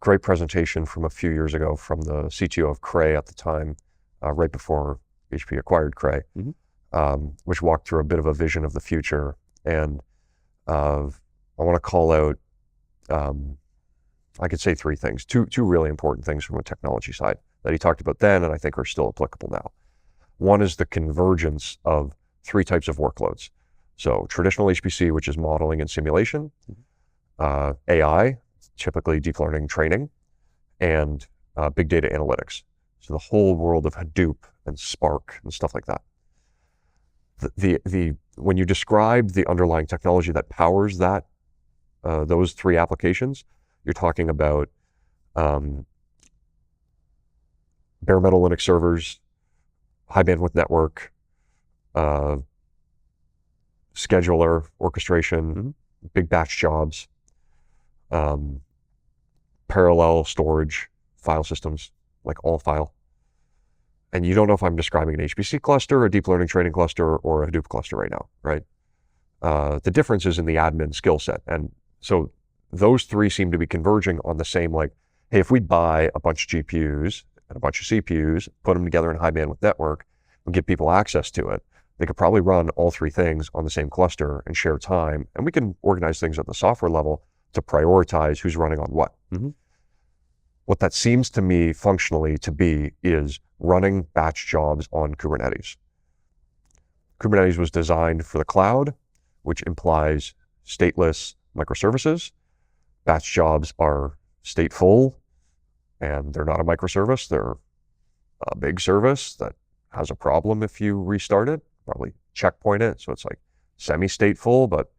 great presentation from a few years ago from the CTO of Cray at the time, right before HP acquired Cray, Mm-hmm. Which walked through a bit of a vision of the future. And I want to call out, I could say 3 things, two really important things from a technology side that he talked about then and I think are still applicable now. One is the convergence of 3 types of workloads. So traditional HPC, which is modeling and simulation, AI, typically deep learning training, and big data analytics. So the whole world of Hadoop and Spark and stuff like that. when you describe the underlying technology that powers that, those three applications, you're talking about bare metal Linux servers, high bandwidth network, scheduler, orchestration, big batch jobs, parallel storage, file systems, like all file. And you don't know if I'm describing an HPC cluster, a deep learning training cluster, or a Hadoop cluster right now, right? The difference is in the admin skill set. And so those three seem to be converging on the same, like, hey, if we buy a bunch of GPUs and a bunch of CPUs, put them together in a high bandwidth network, and give people access to it, they could probably run all three things on the same cluster and share time. And we can organize things at the software level to prioritize who's running on what. What that seems to me functionally to be is running batch jobs on Kubernetes. Kubernetes was designed for the cloud, which implies stateless microservices. Batch jobs are stateful, and they're not a microservice. They're a big service that has a problem if you restart it, probably checkpoint it. So it's like semi-stateful, but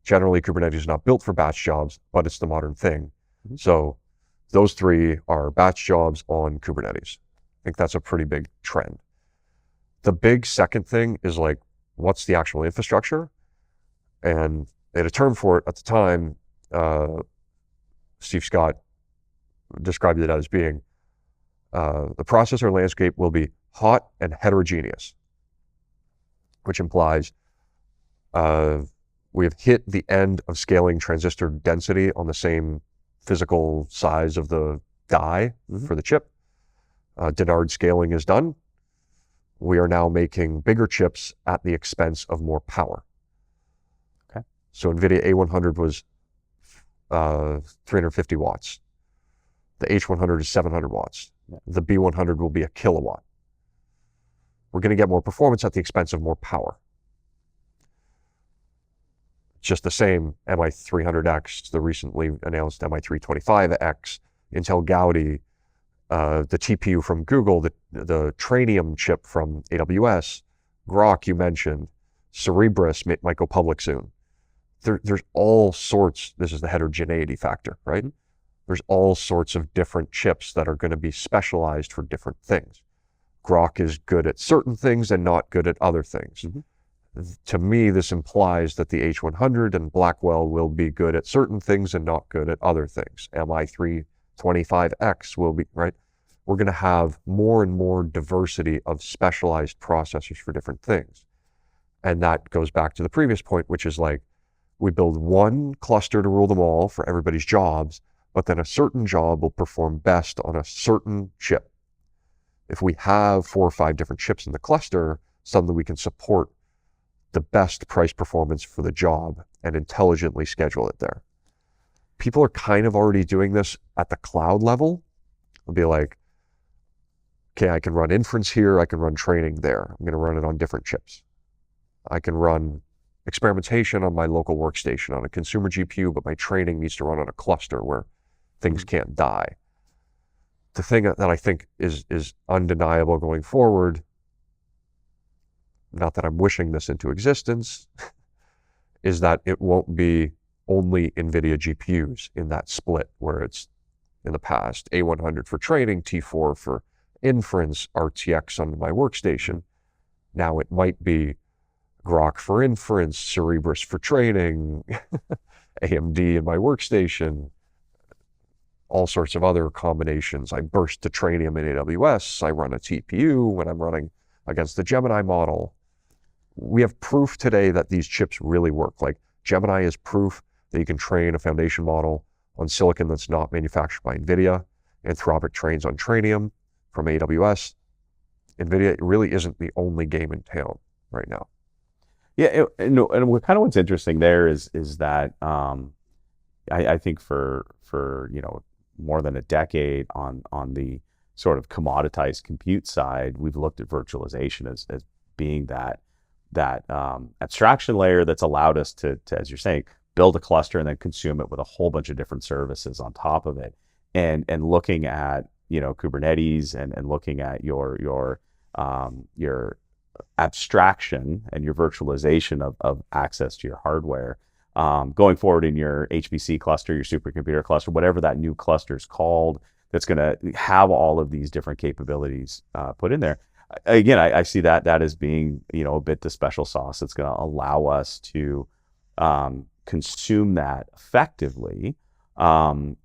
generally Kubernetes is not built for batch jobs, but it's the modern thing. So those three are batch jobs on Kubernetes. I think that's a pretty big trend. The big second thing is like, what's the actual infrastructure? And they had a term for it at the time. Steve Scott described it as being, the processor landscape will be hot and heterogeneous, which implies we have hit the end of scaling transistor density on the same physical size of the die for the chip. Dennard scaling is done. We are now making bigger chips at the expense of more power. Okay. So NVIDIA A100 was 350 watts. The H100 is 700 watts. Yeah. The B100 will be a kilowatt. We're going to get more performance at the expense of more power. Just the same MI300X, the recently announced MI325X, Intel Gaudi, the TPU from Google, the Trainium chip from AWS, Grok you mentioned, Cerebras might go public soon. There's all sorts, this is the heterogeneity factor, right? There's all sorts of different chips that are going to be specialized for different things. Grok is good at certain things and not good at other things. To me, this implies that the H100 and Blackwell will be good at certain things and not good at other things. MI325X will be, right? We're going to have more and more diversity of specialized processors for different things. And that goes back to the previous point, which is like, we build one cluster to rule them all for everybody's jobs, but then a certain job will perform best on a certain chip. If we have 4 or 5 different chips in the cluster, suddenly we can support the best price performance for the job and intelligently schedule it there. People are kind of already doing this at the cloud level. It'll be like, okay, I can run inference here, I can run training there. I'm going to run it on different chips. I can run experimentation on my local workstation on a consumer GPU, but my training needs to run on a cluster where things can't die. The thing that I think is undeniable going forward, not that I'm wishing this into existence, is that it won't be only NVIDIA GPUs in that split where it's in the past A100 for training, T4 for inference, RTX on my workstation. Now it might be Grok for inference, Cerebras for training, AMD in my workstation, all sorts of other combinations. I burst to Trainium in AWS. I run a TPU when I'm running against the Gemini model. We have proof today that these chips really work. Like Gemini is proof that you can train a foundation model on silicon that's not manufactured by NVIDIA. Anthropic trains on Trainium from AWS. NVIDIA really isn't the only game in town right now. Yeah, and what kind of what's interesting there is that I think for more than a decade on the sort of commoditized compute side, we've looked at virtualization as being that abstraction layer that's allowed us to, as you're saying, build a cluster and then consume it with a whole bunch of different services on top of it. And looking at Kubernetes and looking at your abstraction and your virtualization of access to your hardware. Going forward in your HPC cluster, your supercomputer cluster, whatever that new cluster is called, that's going to have all of these different capabilities put in there. Again, I see that as being, a bit the special sauce that's going to allow us to consume that effectively. And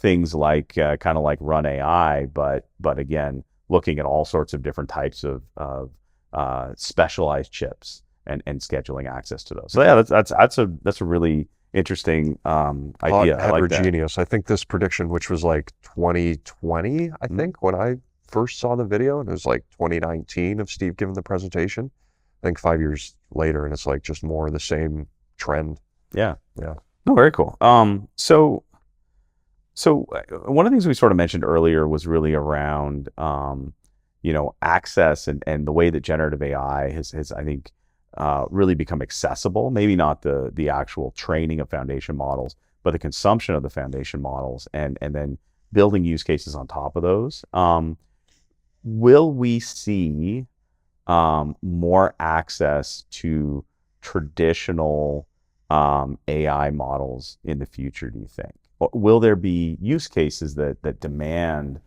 things like kind of like run AI, but again, looking at all sorts of different types of specialized chips and scheduling access to those. So yeah, that's a really interesting idea. Heterogeneous. I think this prediction, which was like 2020, I think, when I first saw the video, and it was like 2019 of Steve giving the presentation. I think 5 years later, and it's like just more of the same trend. Yeah. Yeah. Oh, very cool. So one of the things we sort of mentioned earlier was really around, access and the way that generative AI has I think, really become accessible. Maybe not the actual training of foundation models, but the consumption of the foundation models and then building use cases on top of those. Will we see more access to traditional AI models in the future, do you think? Or will there be use cases that demand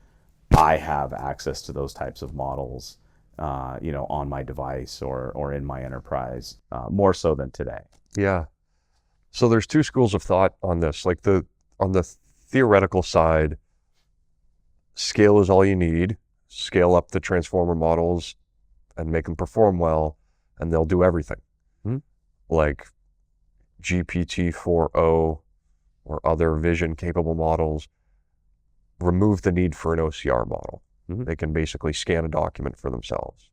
I have access to those types of models, on my device or in my enterprise, more so than today? Yeah. So there's two schools of thought on this. Like on the theoretical side, scale is all you need. Scale up the transformer models and make them perform well, and they'll do everything. Like GPT-4o or other vision-capable models remove the need for an OCR model. They can basically scan a document for themselves.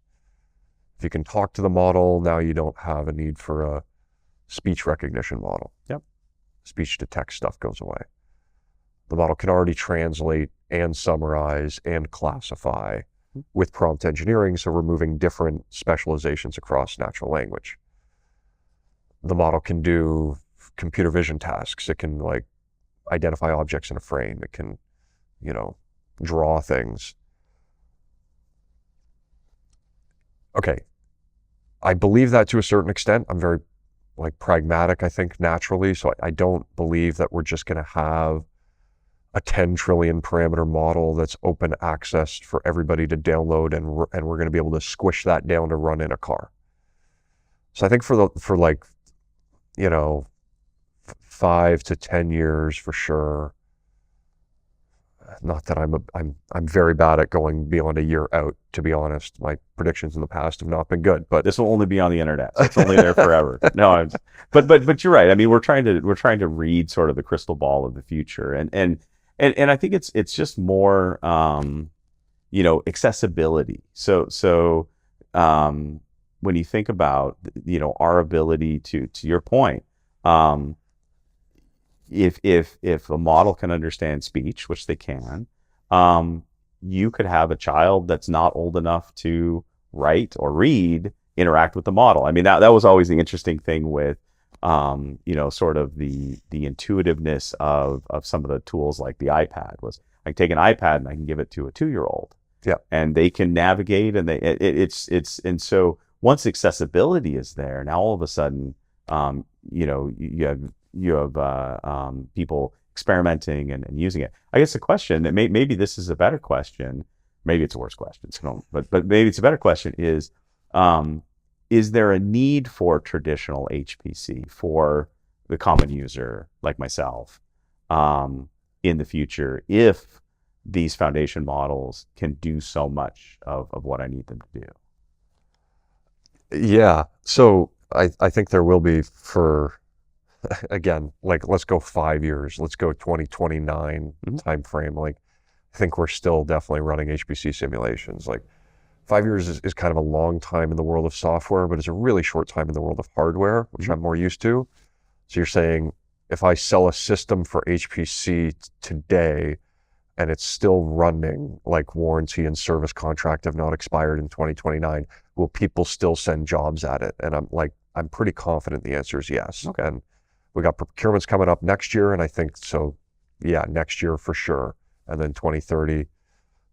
If you can talk to the model, now you don't have a need for a speech recognition model. Yep. Speech-to-text stuff goes away. The model can already translate and summarize and classify with prompt engineering, so removing different specializations across natural language. The model can do computer vision tasks. It can like identify objects in a frame. It can, draw things. Okay. I believe that to a certain extent. I'm very pragmatic, I think, naturally. So I don't believe that we're just going to have a 10 trillion parameter model that's open access for everybody to download, and we're going to be able to squish that down to run in a car. So I think for 5 to 10 years for sure. Not that I'm very bad at going beyond a year out, to be honest. My predictions in the past have not been good, but this will only be on the internet. So it's only there forever. No, but you're right. I mean, we're trying to read sort of the crystal ball of the future, and I think it's just more accessibility. So when you think about our ability to your point, if a model can understand speech, which they can, you could have a child that's not old enough to write or read interact with the model. I mean, that was always the interesting thing with sort of the intuitiveness of some of the tools like the iPad. Was I can take an iPad and I can give it to a 2-year-old. Yeah. And they can navigate, and and so once accessibility is there, now all of a sudden, you have people experimenting and using it. I guess the question that maybe this is a better question, maybe it's a worse question, but maybe it's a better question is there a need for traditional HPC for the common user like myself in the future if these foundation models can do so much of what I need them to do? Yeah. So I think there will be for, again, let's go 5 years, let's go 2029 time frame. I think we're still definitely running HPC simulations. 5 years is kind of a long time in the world of software, but it's a really short time in the world of hardware, which I'm more used to. So you're saying if I sell a system for HPC today and it's still running, warranty and service contract have not expired in 2029, will people still send jobs at it? And I'm pretty confident the answer is yes. Okay. And we got procurements coming up next year, and I think so. Yeah, next year for sure, and then 2030,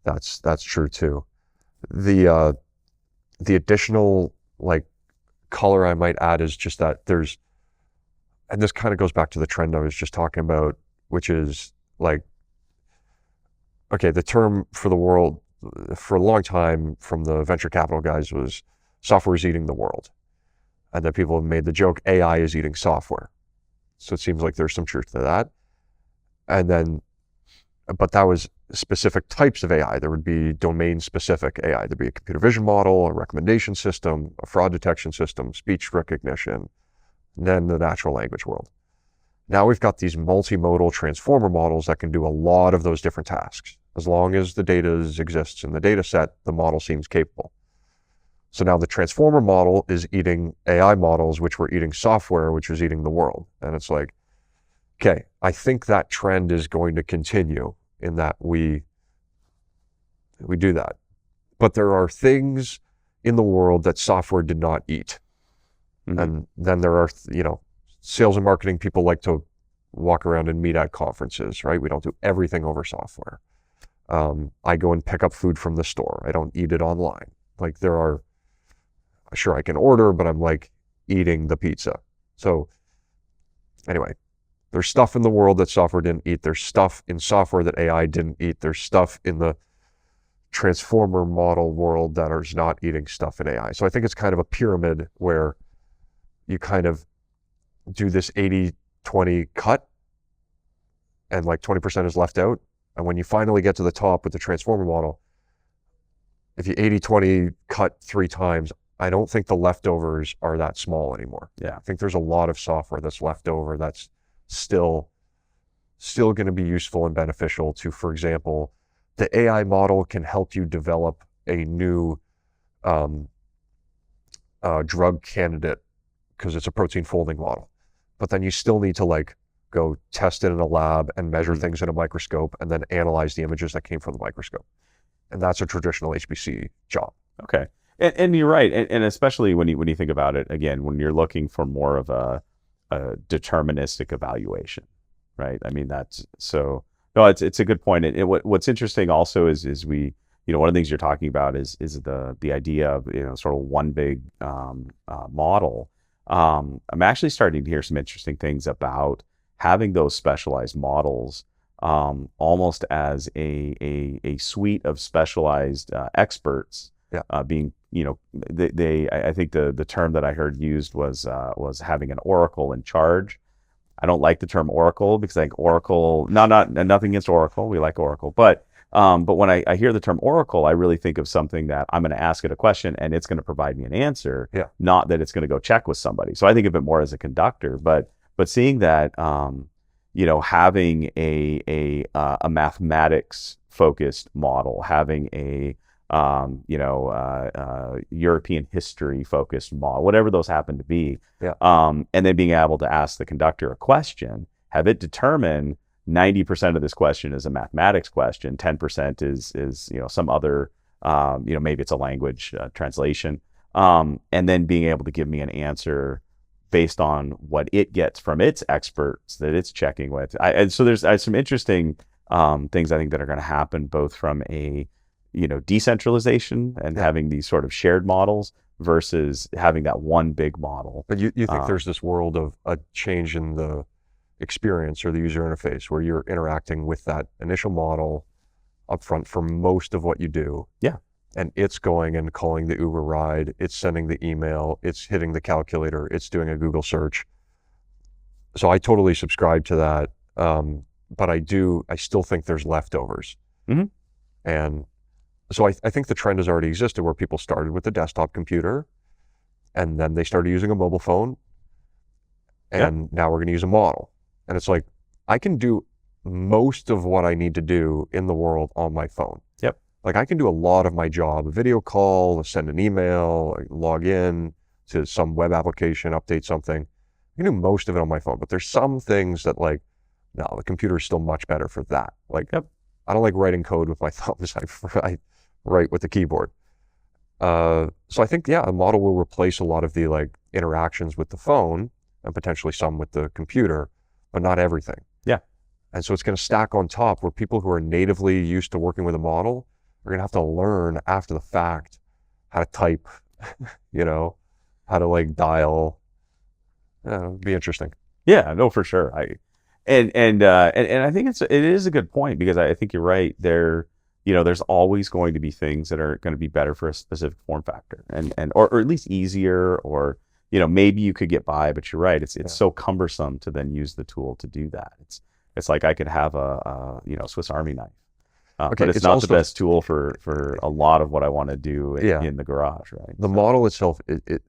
that's true too. The the additional like color I might add is just that there's, and this kind of goes back to the trend I was just talking about, which is like, okay, the term for the world for a long time from the venture capital guys was software is eating the world. And then people have made the joke, AI is eating software. So it seems like there's some truth to that. And then, but that was specific types of AI. There would be domain-specific AI. There'd be a computer vision model, a recommendation system, a fraud detection system, speech recognition, and then the natural language world. Now we've got these multimodal transformer models that can do a lot of those different tasks. As long as the data exists in the data set, the model seems capable. So now the transformer model is eating AI models, which were eating software, which was eating the world. And it's like, okay, I think that trend is going to continue in that we do that. But there are things in the world that software did not eat. Mm-hmm. And then there are, sales and marketing people like to walk around and meet at conferences, right? We don't do everything over software. I go and pick up food from the store. I don't eat it online. Like sure I can order, but I'm like eating the pizza. So anyway, there's stuff in the world that software didn't eat. There's stuff in software that AI didn't eat. There's stuff in the transformer model world that is not eating stuff in AI. So I think it's kind of a pyramid where you kind of do this 80-20 cut and like 20% is left out. And when you finally get to the top with the transformer model, if you 80-20 cut 3 times, I don't think the leftovers are that small anymore. Yeah. I think there's a lot of software that's left over that's still going to be useful and beneficial to, for example, the AI model can help you develop a new drug candidate because it's a protein folding model. But then you still need to like go test it in a lab and measure things in a microscope and then analyze the images that came from the microscope. And that's a traditional HPC job. Okay. And you're right. And especially when you think about it, again, when you're looking for more of a deterministic evaluation, right? I mean, it's a good point. And what's interesting also is we, one of the things you're talking about is the idea of, sort of one big model. I'm actually starting to hear some interesting things about having those specialized models almost as a suite of specialized experts. Yeah. Being, I think the term that I heard used was having an oracle in charge. I don't like the term oracle because I think Oracle, nothing against Oracle, we like Oracle, but when I hear the term oracle, I really think of something that I'm going to ask it a question and it's going to provide me an answer, not that it's going to go check with somebody. So I think of it more as a conductor, but seeing that, having a mathematics focused model, having a European history focused model, whatever those happen to be, and then being able to ask the conductor a question, have it determine 90% of this question is a mathematics question, 10% is some other, maybe it's a language translation, and then being able to give me an answer based on what it gets from its experts that it's checking with. And so there's some interesting things I think that are going to happen both from a decentralization and having these sort of shared models versus having that one big model. But you think there's this world of a change in the experience or the user interface where you're interacting with that initial model upfront for most of what you do. Yeah. And it's going and calling the Uber ride, it's sending the email, it's hitting the calculator, it's doing a Google search. So I totally subscribe to that. But I still think there's leftovers. Mm-hmm. And so I think the trend has already existed where people started with a desktop computer and then they started using a mobile phone and now we're going to use a model. And it's like, I can do most of what I need to do in the world on my phone. Yep. Like I can do a lot of my job, a video call, send an email, log in to some web application, update something. I can do most of it on my phone, but there's some things that like, no, the computer is still much better for that. Like, I don't like writing code with my thumbs. I write with the keyboard. So I think, a model will replace a lot of the like interactions with the phone and potentially some with the computer, but not everything. Yeah. And so it's going to stack on top where people who are natively used to working with a model are going to have to learn after the fact how to type you know, how to like dial. It'd be interesting. Yeah, no, for sure. And I think it is a good point because I think you're right. There's always going to be things that are going to be better for a specific form factor, or at least easier, or maybe you could get by. But you're right. It's so cumbersome to then use the tool to do that. It's like I could have a Swiss Army knife, Okay, but it's it's not also the best tool for a lot of what I want to do yeah. in the garage, right? The model itself,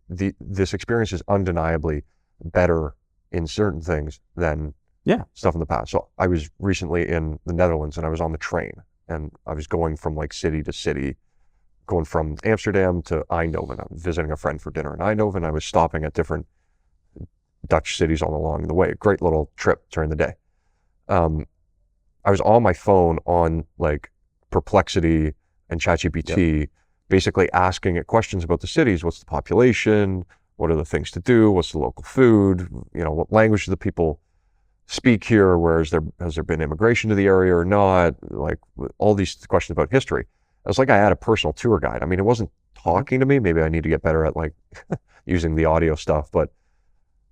this experience is undeniably better in certain things than stuff in the past. So I was recently in the Netherlands and I was on the train and I was going from like city to city, going from Amsterdam to Eindhoven. I was visiting a friend for dinner in Eindhoven. I was stopping at different Dutch cities all along the way. Great little trip during the day. I was on my phone on like Perplexity and ChatGPT, basically asking it questions about the cities. What's the population? What are the things to do? What's the local food? What language do the people speak here? Has there been immigration to the area or not? Like all these questions about history. It was like I had a personal tour guide. I mean, it wasn't talking to me. Maybe I need to get better at like using the audio stuff, but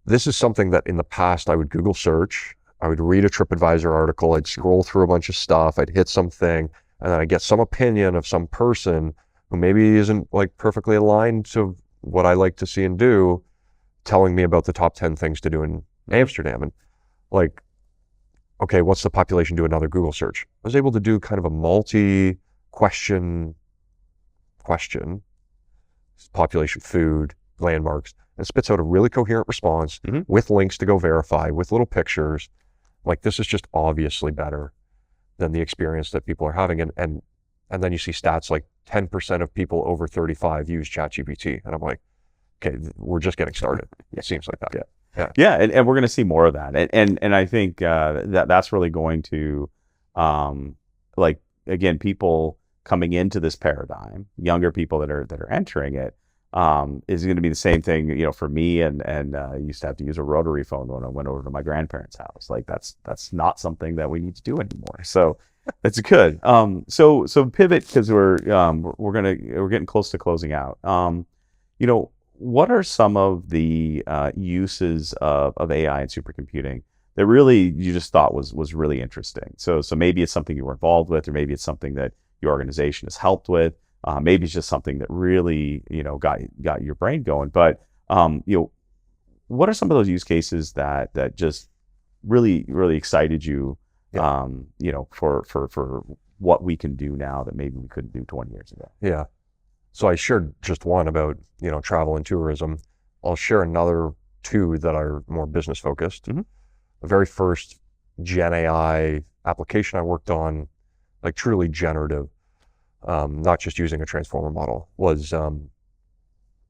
this is something that in the past I would Google search, I would read a TripAdvisor article, I'd scroll through a bunch of stuff, I'd hit something, and then I get some opinion of some person who maybe isn't like perfectly aligned to what I like to see and do, telling me about the top 10 things to do in Amsterdam. And like, okay, what's the population? Do another Google search. I was able to do kind of a multi-question, population, food, landmarks, and spits out a really coherent response with links to go verify, with little pictures. Like, this is just obviously better than the experience that people are having. And then you see stats like 10% of people over 35 use ChatGPT. And I'm like, okay, we're just getting started. It seems like that. Yeah, and we're going to see more of that. And I think that's really going to, like, again, people coming into this paradigm, younger people that are entering it, is going to be the same thing, for me. And I used to have to use a rotary phone when I went over to my grandparents' house. Like that's not something that we need to do anymore. So that's good. So pivot, because we're getting close to closing out. What are some of the uses of AI and supercomputing that really you just thought was really interesting? So maybe it's something you were involved with, or maybe it's something that your organization has helped with. Maybe it's just something that really, got your brain going. But what are some of those use cases that just really, really excited you? For what we can do now that maybe we couldn't do 20 years ago. Yeah. So I shared just one about, travel and tourism. I'll share another two that are more business focused. The very first Gen AI application I worked on, like truly generative, not just using a transformer model, was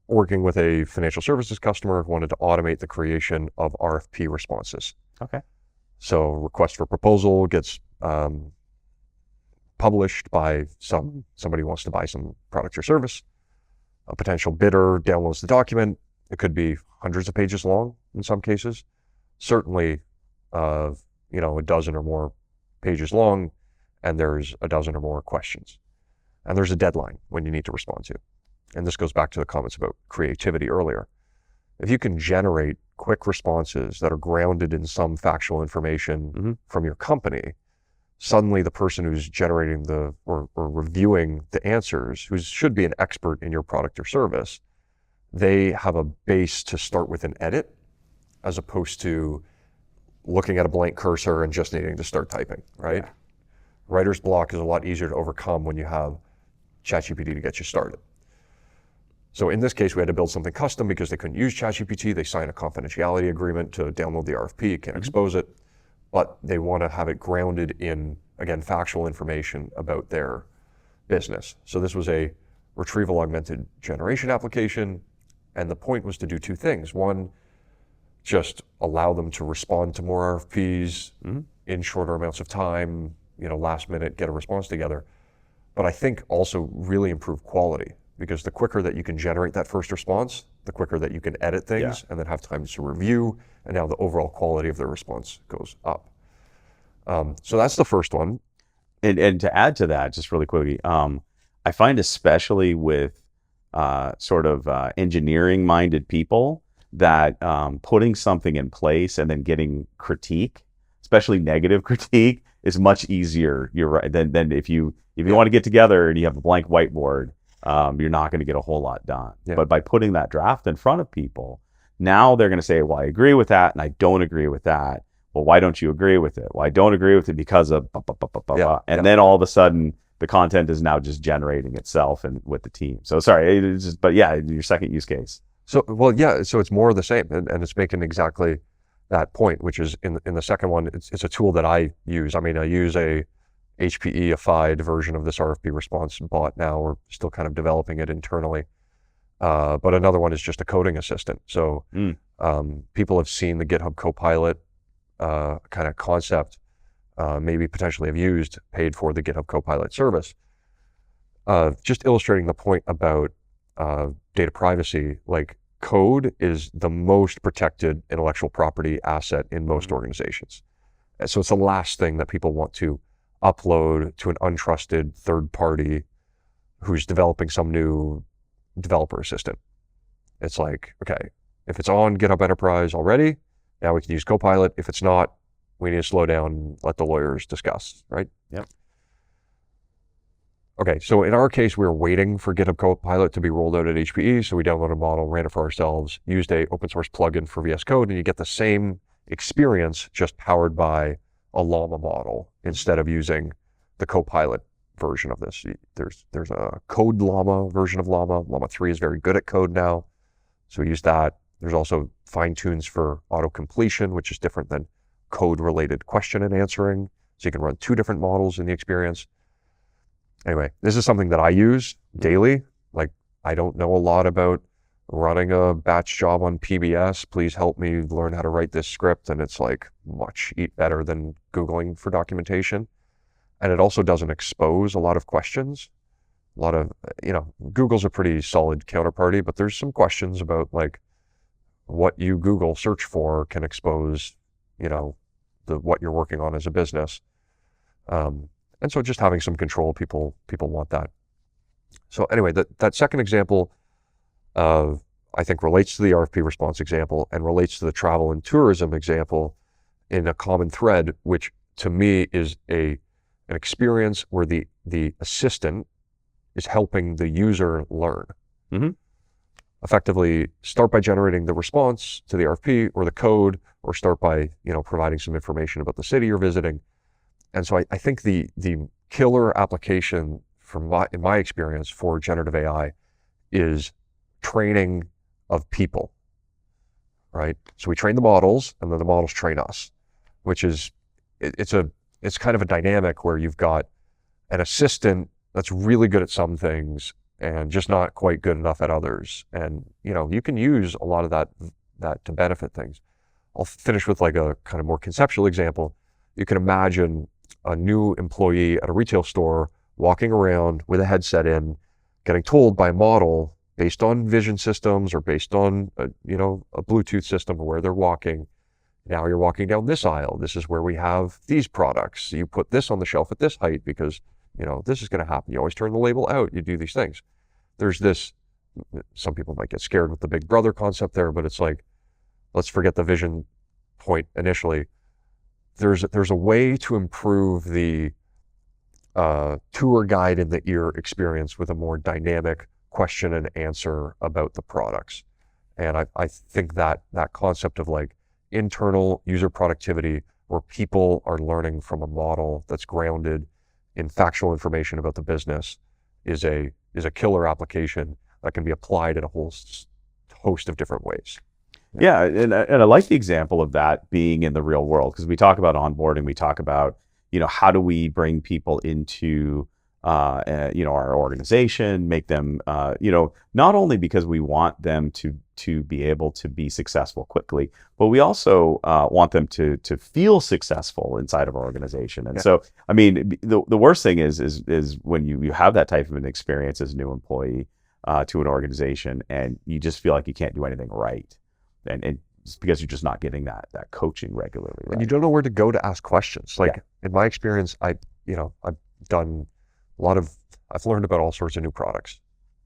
working with a financial services customer who wanted to automate the creation of RFP responses. Okay. So request for proposal gets published by somebody who wants to buy some product or service. A potential bidder downloads the document. It could be hundreds of pages long in some cases. Certainly, a dozen or more pages long, and there's a dozen or more questions. And there's a deadline when you need to respond to. And this goes back to the comments about creativity earlier. If you can generate quick responses that are grounded in some factual information from your company, suddenly the person who's generating or reviewing the answers, who should be an expert in your product or service, they have a base to start with an edit, as opposed to looking at a blank cursor and just needing to start typing, right? Yeah. Writer's block is a lot easier to overcome when you have ChatGPT to get you started. So in this case, we had to build something custom because they couldn't use ChatGPT. They signed a confidentiality agreement to download the RFP, can't expose it, but they want to have it grounded in, again, factual information about their business. So this was a retrieval augmented generation application, and the point was to do two things. One, just allow them to respond to more RFPs in shorter amounts of time, last minute, get a response together. But I think also really improve quality, because the quicker that you can generate that first response, the quicker that you can edit things and then have time to review, and now the overall quality of the response goes up. So that's the first one. And to add to that, just really quickly, I find especially with sort of engineering minded people that putting something in place and then getting critique, especially negative critique, is much easier. You're right. Than if you want to get together and you have a blank whiteboard, you're not going to get a whole lot done. Yeah. But by putting that draft in front of people, now they're going to say, well, I agree with that and I don't agree with that. Well, why don't you agree with it? Well, I don't agree with it because of blah, blah, blah, blah, blah. And then all of a sudden the content is now just generating itself and with the team. So sorry, it's just, but yeah, your second use case. So, well, yeah, so it's more of the same, and it's making exactly that point, which is in the second one, it's a tool that I use. I mean, I use a HPE-ified version of this RFP response bot now. We're still kind of developing it internally. But another one is just a coding assistant. So people have seen the GitHub Copilot kind of concept, maybe potentially have used, paid for the GitHub Copilot service. Just illustrating the point about data privacy, like code is the most protected intellectual property asset in most organizations. So it's the last thing that people want to upload to an untrusted third party who's developing some new developer assistant. It's like, okay, if it's on GitHub Enterprise already, now we can use Copilot. If it's not, we need to slow down and let the lawyers discuss, right? Yep. Okay, so in our case, we were waiting for GitHub Copilot to be rolled out at HPE, so we downloaded a model, ran it for ourselves, used a open source plugin for VS Code, and you get the same experience just powered by a Llama model instead of using the Copilot version of this. There's a Code Llama version of Llama. Llama 3 is very good at code now, so we use that. There's also fine tunes for auto completion, which is different than code related question and answering. So you can run two different models in the experience. Anyway, this is something that I use daily. Like, I don't know a lot about running a batch job on PBS. Please help me learn how to write this script. And it's like much better than Googling for documentation. And it also doesn't expose a lot of questions. A lot of, Google's a pretty solid counterparty, but there's some questions about like what you Google search for can expose, what you're working on as a business. And so just having some control, people want that. So anyway, that second example I think relates to the RFP response example and relates to the travel and tourism example in a common thread, which to me is an experience where the assistant is helping the user learn. Mm-hmm. Effectively start by generating the response to the RFP or the code, or start by providing some information about the city you're visiting. And so I think the killer application in my experience for generative AI is training of people, right? So we train the models and then the models train us, which is, it's kind of a dynamic where you've got an assistant that's really good at some things and just not quite good enough at others. And, you can use a lot of that to benefit things. I'll finish with like a kind of more conceptual example. You can imagine a new employee at a retail store walking around with a headset in, getting told by a model based on vision systems or based on a Bluetooth system of where they're walking. Now you're walking down this aisle. This is where we have these products. You put this on the shelf at this height because this is going to happen. You always turn the label out. You do these things. There's this, some people might get scared with the big brother concept there, but it's like, let's forget the vision point initially. There's a way to improve the tour guide in the ear experience with a more dynamic question and answer about the products. And I think that concept of like internal user productivity where people are learning from a model that's grounded in factual information about the business is a killer application that can be applied in a whole host of different ways. Yeah, and I like the example of that being in the real world, because we talk about onboarding, we talk about, how do we bring people into, our organization, make them, not only because we want them to be able to be successful quickly, but we also want them to feel successful inside of our organization. And so, I mean, the worst thing is when you have that type of an experience as a new employee to an organization, and you just feel like you can't do anything right. And it's because you're just not getting that coaching regularly, right? And you don't know where to go to ask questions. Like in my experience, I've learned about all sorts of new products,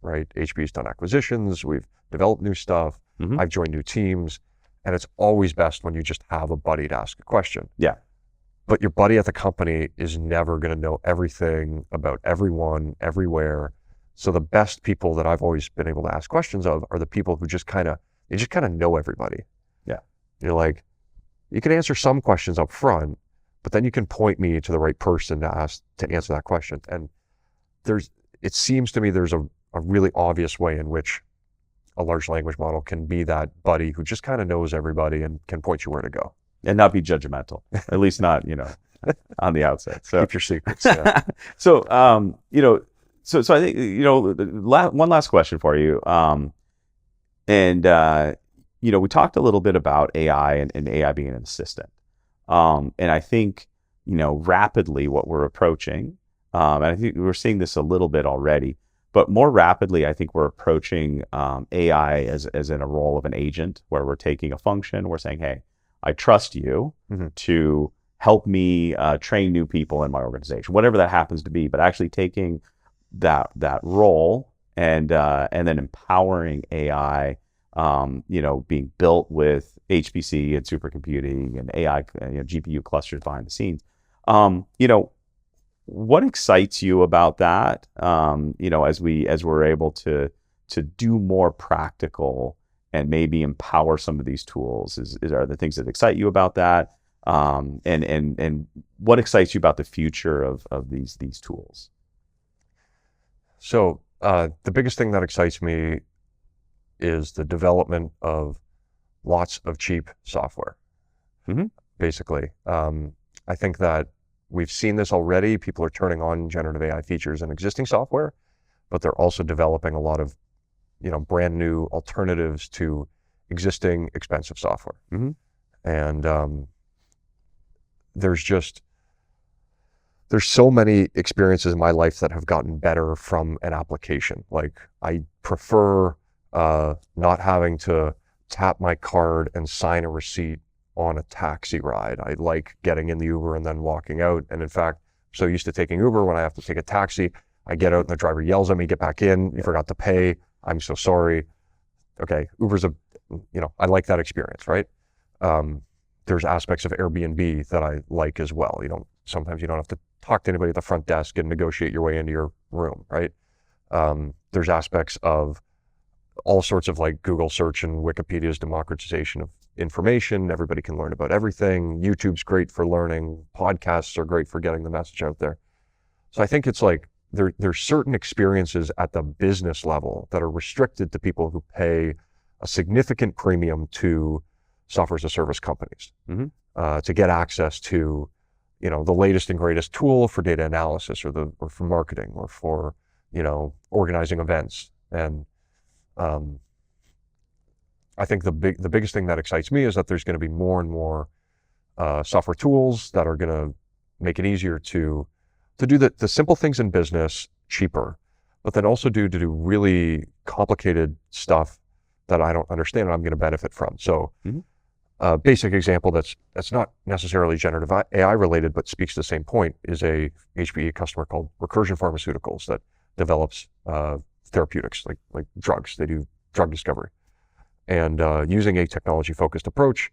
right? HP's done acquisitions, we've developed new stuff, I've joined new teams, and it's always best when you just have a buddy to ask a question. Yeah. But your buddy at the company is never going to know everything about everyone, everywhere. So the best people that I've always been able to ask questions of are the people who just kind of know everybody. Yeah. You're like, you can answer some questions up front, but then you can point me to the right person to answer that question. And it seems to me there's a really obvious way in which a large language model can be that buddy who just kind of knows everybody and can point you where to go. And not be judgmental, at least not, on the outset. So keep your secrets. Yeah. So, so I think, one last question for you. We talked a little bit about AI and AI being an assistant. And I think, rapidly what we're approaching, and I think we're seeing this a little bit already, but more rapidly, I think we're approaching AI as in a role of an agent, where we're taking a function, we're saying, hey, I trust you to help me train new people in my organization, whatever that happens to be, but actually taking that role and then empowering AI, being built with HPC and supercomputing and AI, GPU clusters behind the scenes. What excites you about that? As we're able to do more practical and maybe empower some of these tools, are the things that excite you about that? And what excites you about the future of these tools? So the biggest thing that excites me is the development of lots of cheap software. Basically, I think that we've seen this already. People are turning on generative AI features in existing software, but they're also developing a lot of brand new alternatives to existing expensive software. And there's so many experiences in my life that have gotten better from an application. Like, I prefer not having to tap my card and sign a receipt on a taxi ride. I like getting in the Uber and then walking out. And in fact, I'm so used to taking Uber, when I have to take a taxi, I get out and the driver yells at me, get back in, you forgot to pay, I'm so sorry. Okay, Uber's I like that experience, right? There's aspects of Airbnb that I like as well. Sometimes you don't have to talk to anybody at the front desk and negotiate your way into your room, right? There's aspects of all sorts of, like, Google search and Wikipedia's democratization of information. Everybody can learn about everything. YouTube's great for learning. Podcasts are great for getting the message out there. So I think it's like, there's certain experiences at the business level that are restricted to people who pay a significant premium to software as a service companies to get access to, the latest and greatest tool for data analysis, or for marketing, or for, organizing events. And I think the biggest thing that excites me is that there's going to be more and more software tools that are going to make it easier to do the simple things in business cheaper, but then also to do really complicated stuff that I don't understand and I'm going to benefit from. So a basic example that's not necessarily generative AI related, but speaks to the same point, is a HPE customer called Recursion Pharmaceuticals that develops therapeutics, like drugs. They do drug discovery. And using a technology-focused approach,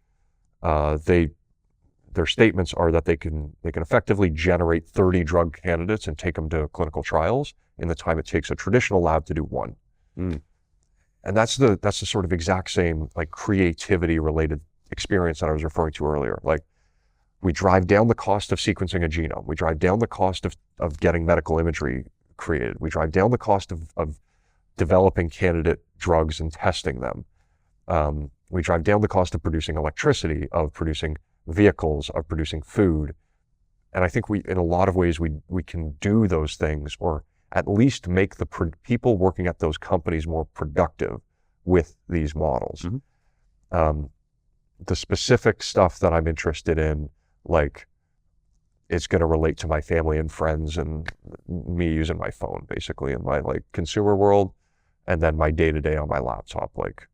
their statements are that they can effectively generate 30 drug candidates and take them to clinical trials in the time it takes a traditional lab to do one. And that's the sort of exact same, like, creativity related experience that I was referring to earlier. Like, we drive down the cost of sequencing a genome. We drive down the cost of getting medical imagery created. We drive down the cost of developing candidate drugs and testing them. We drive down the cost of producing electricity, of producing vehicles, of producing food. And I think in a lot of ways, we can do those things, or at least make the people working at those companies more productive with these models. The specific stuff that I'm interested in, like, it's going to relate to my family and friends and me using my phone, basically, in my, like, consumer world, and then my day-to-day on my laptop, like,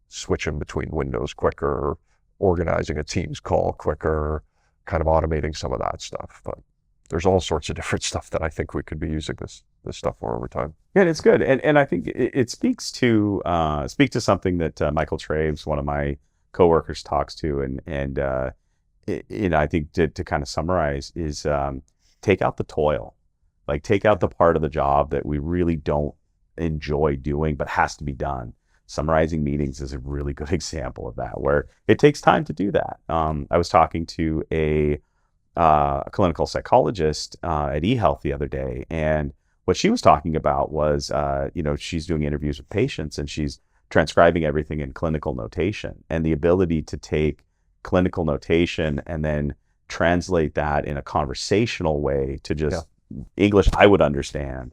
switching between windows quicker, organizing a Teams call quicker, kind of automating some of that stuff. But there's all sorts of different stuff that I think we could be using this stuff for over time. Yeah, it's good, and I think it speaks to something that Michael Traves, one of my coworkers, talks to, and I think to kind of summarize is take out the toil, like take out the part of the job that we really don't enjoy doing but has to be done. Summarizing meetings is a really good example of that, where it takes time to do that. I was talking to a clinical psychologist at eHealth the other day, and what she was talking about was, she's doing interviews with patients and she's transcribing everything in clinical notation, and the ability to take clinical notation and then translate that in a conversational way to just English I would understand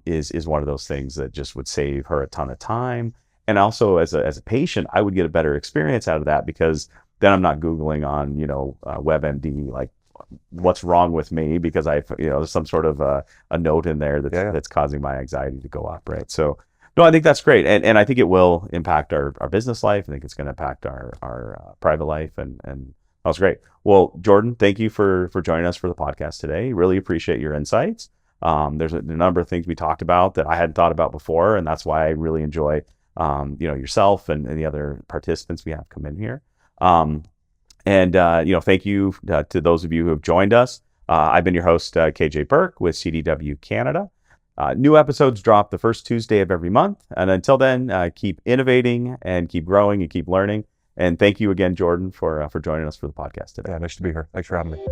is one of those things that just would save her a ton of time. And also as a patient, I would get a better experience out of that, because then I'm not Googling on, WebMD, like what's wrong with me, because there's some sort of a note in there that's causing my anxiety to go up, right? So, no, I think that's great. And I think it will impact our business life. I think it's going to impact our private life. And that was great. Well, Jordan, thank you for joining us for the podcast today. Really appreciate your insights. There's a number of things we talked about that I hadn't thought about before. And that's why I really enjoy, yourself and the other participants we have come in here. Thank you to those of you who have joined us. I've been your host, KJ Burke with CDW Canada. New episodes drop the first Tuesday of every month. And until then, keep innovating and keep growing and keep learning. And thank you again, Jordan, for joining us for the podcast today. Yeah, nice to be here. Thanks for having me.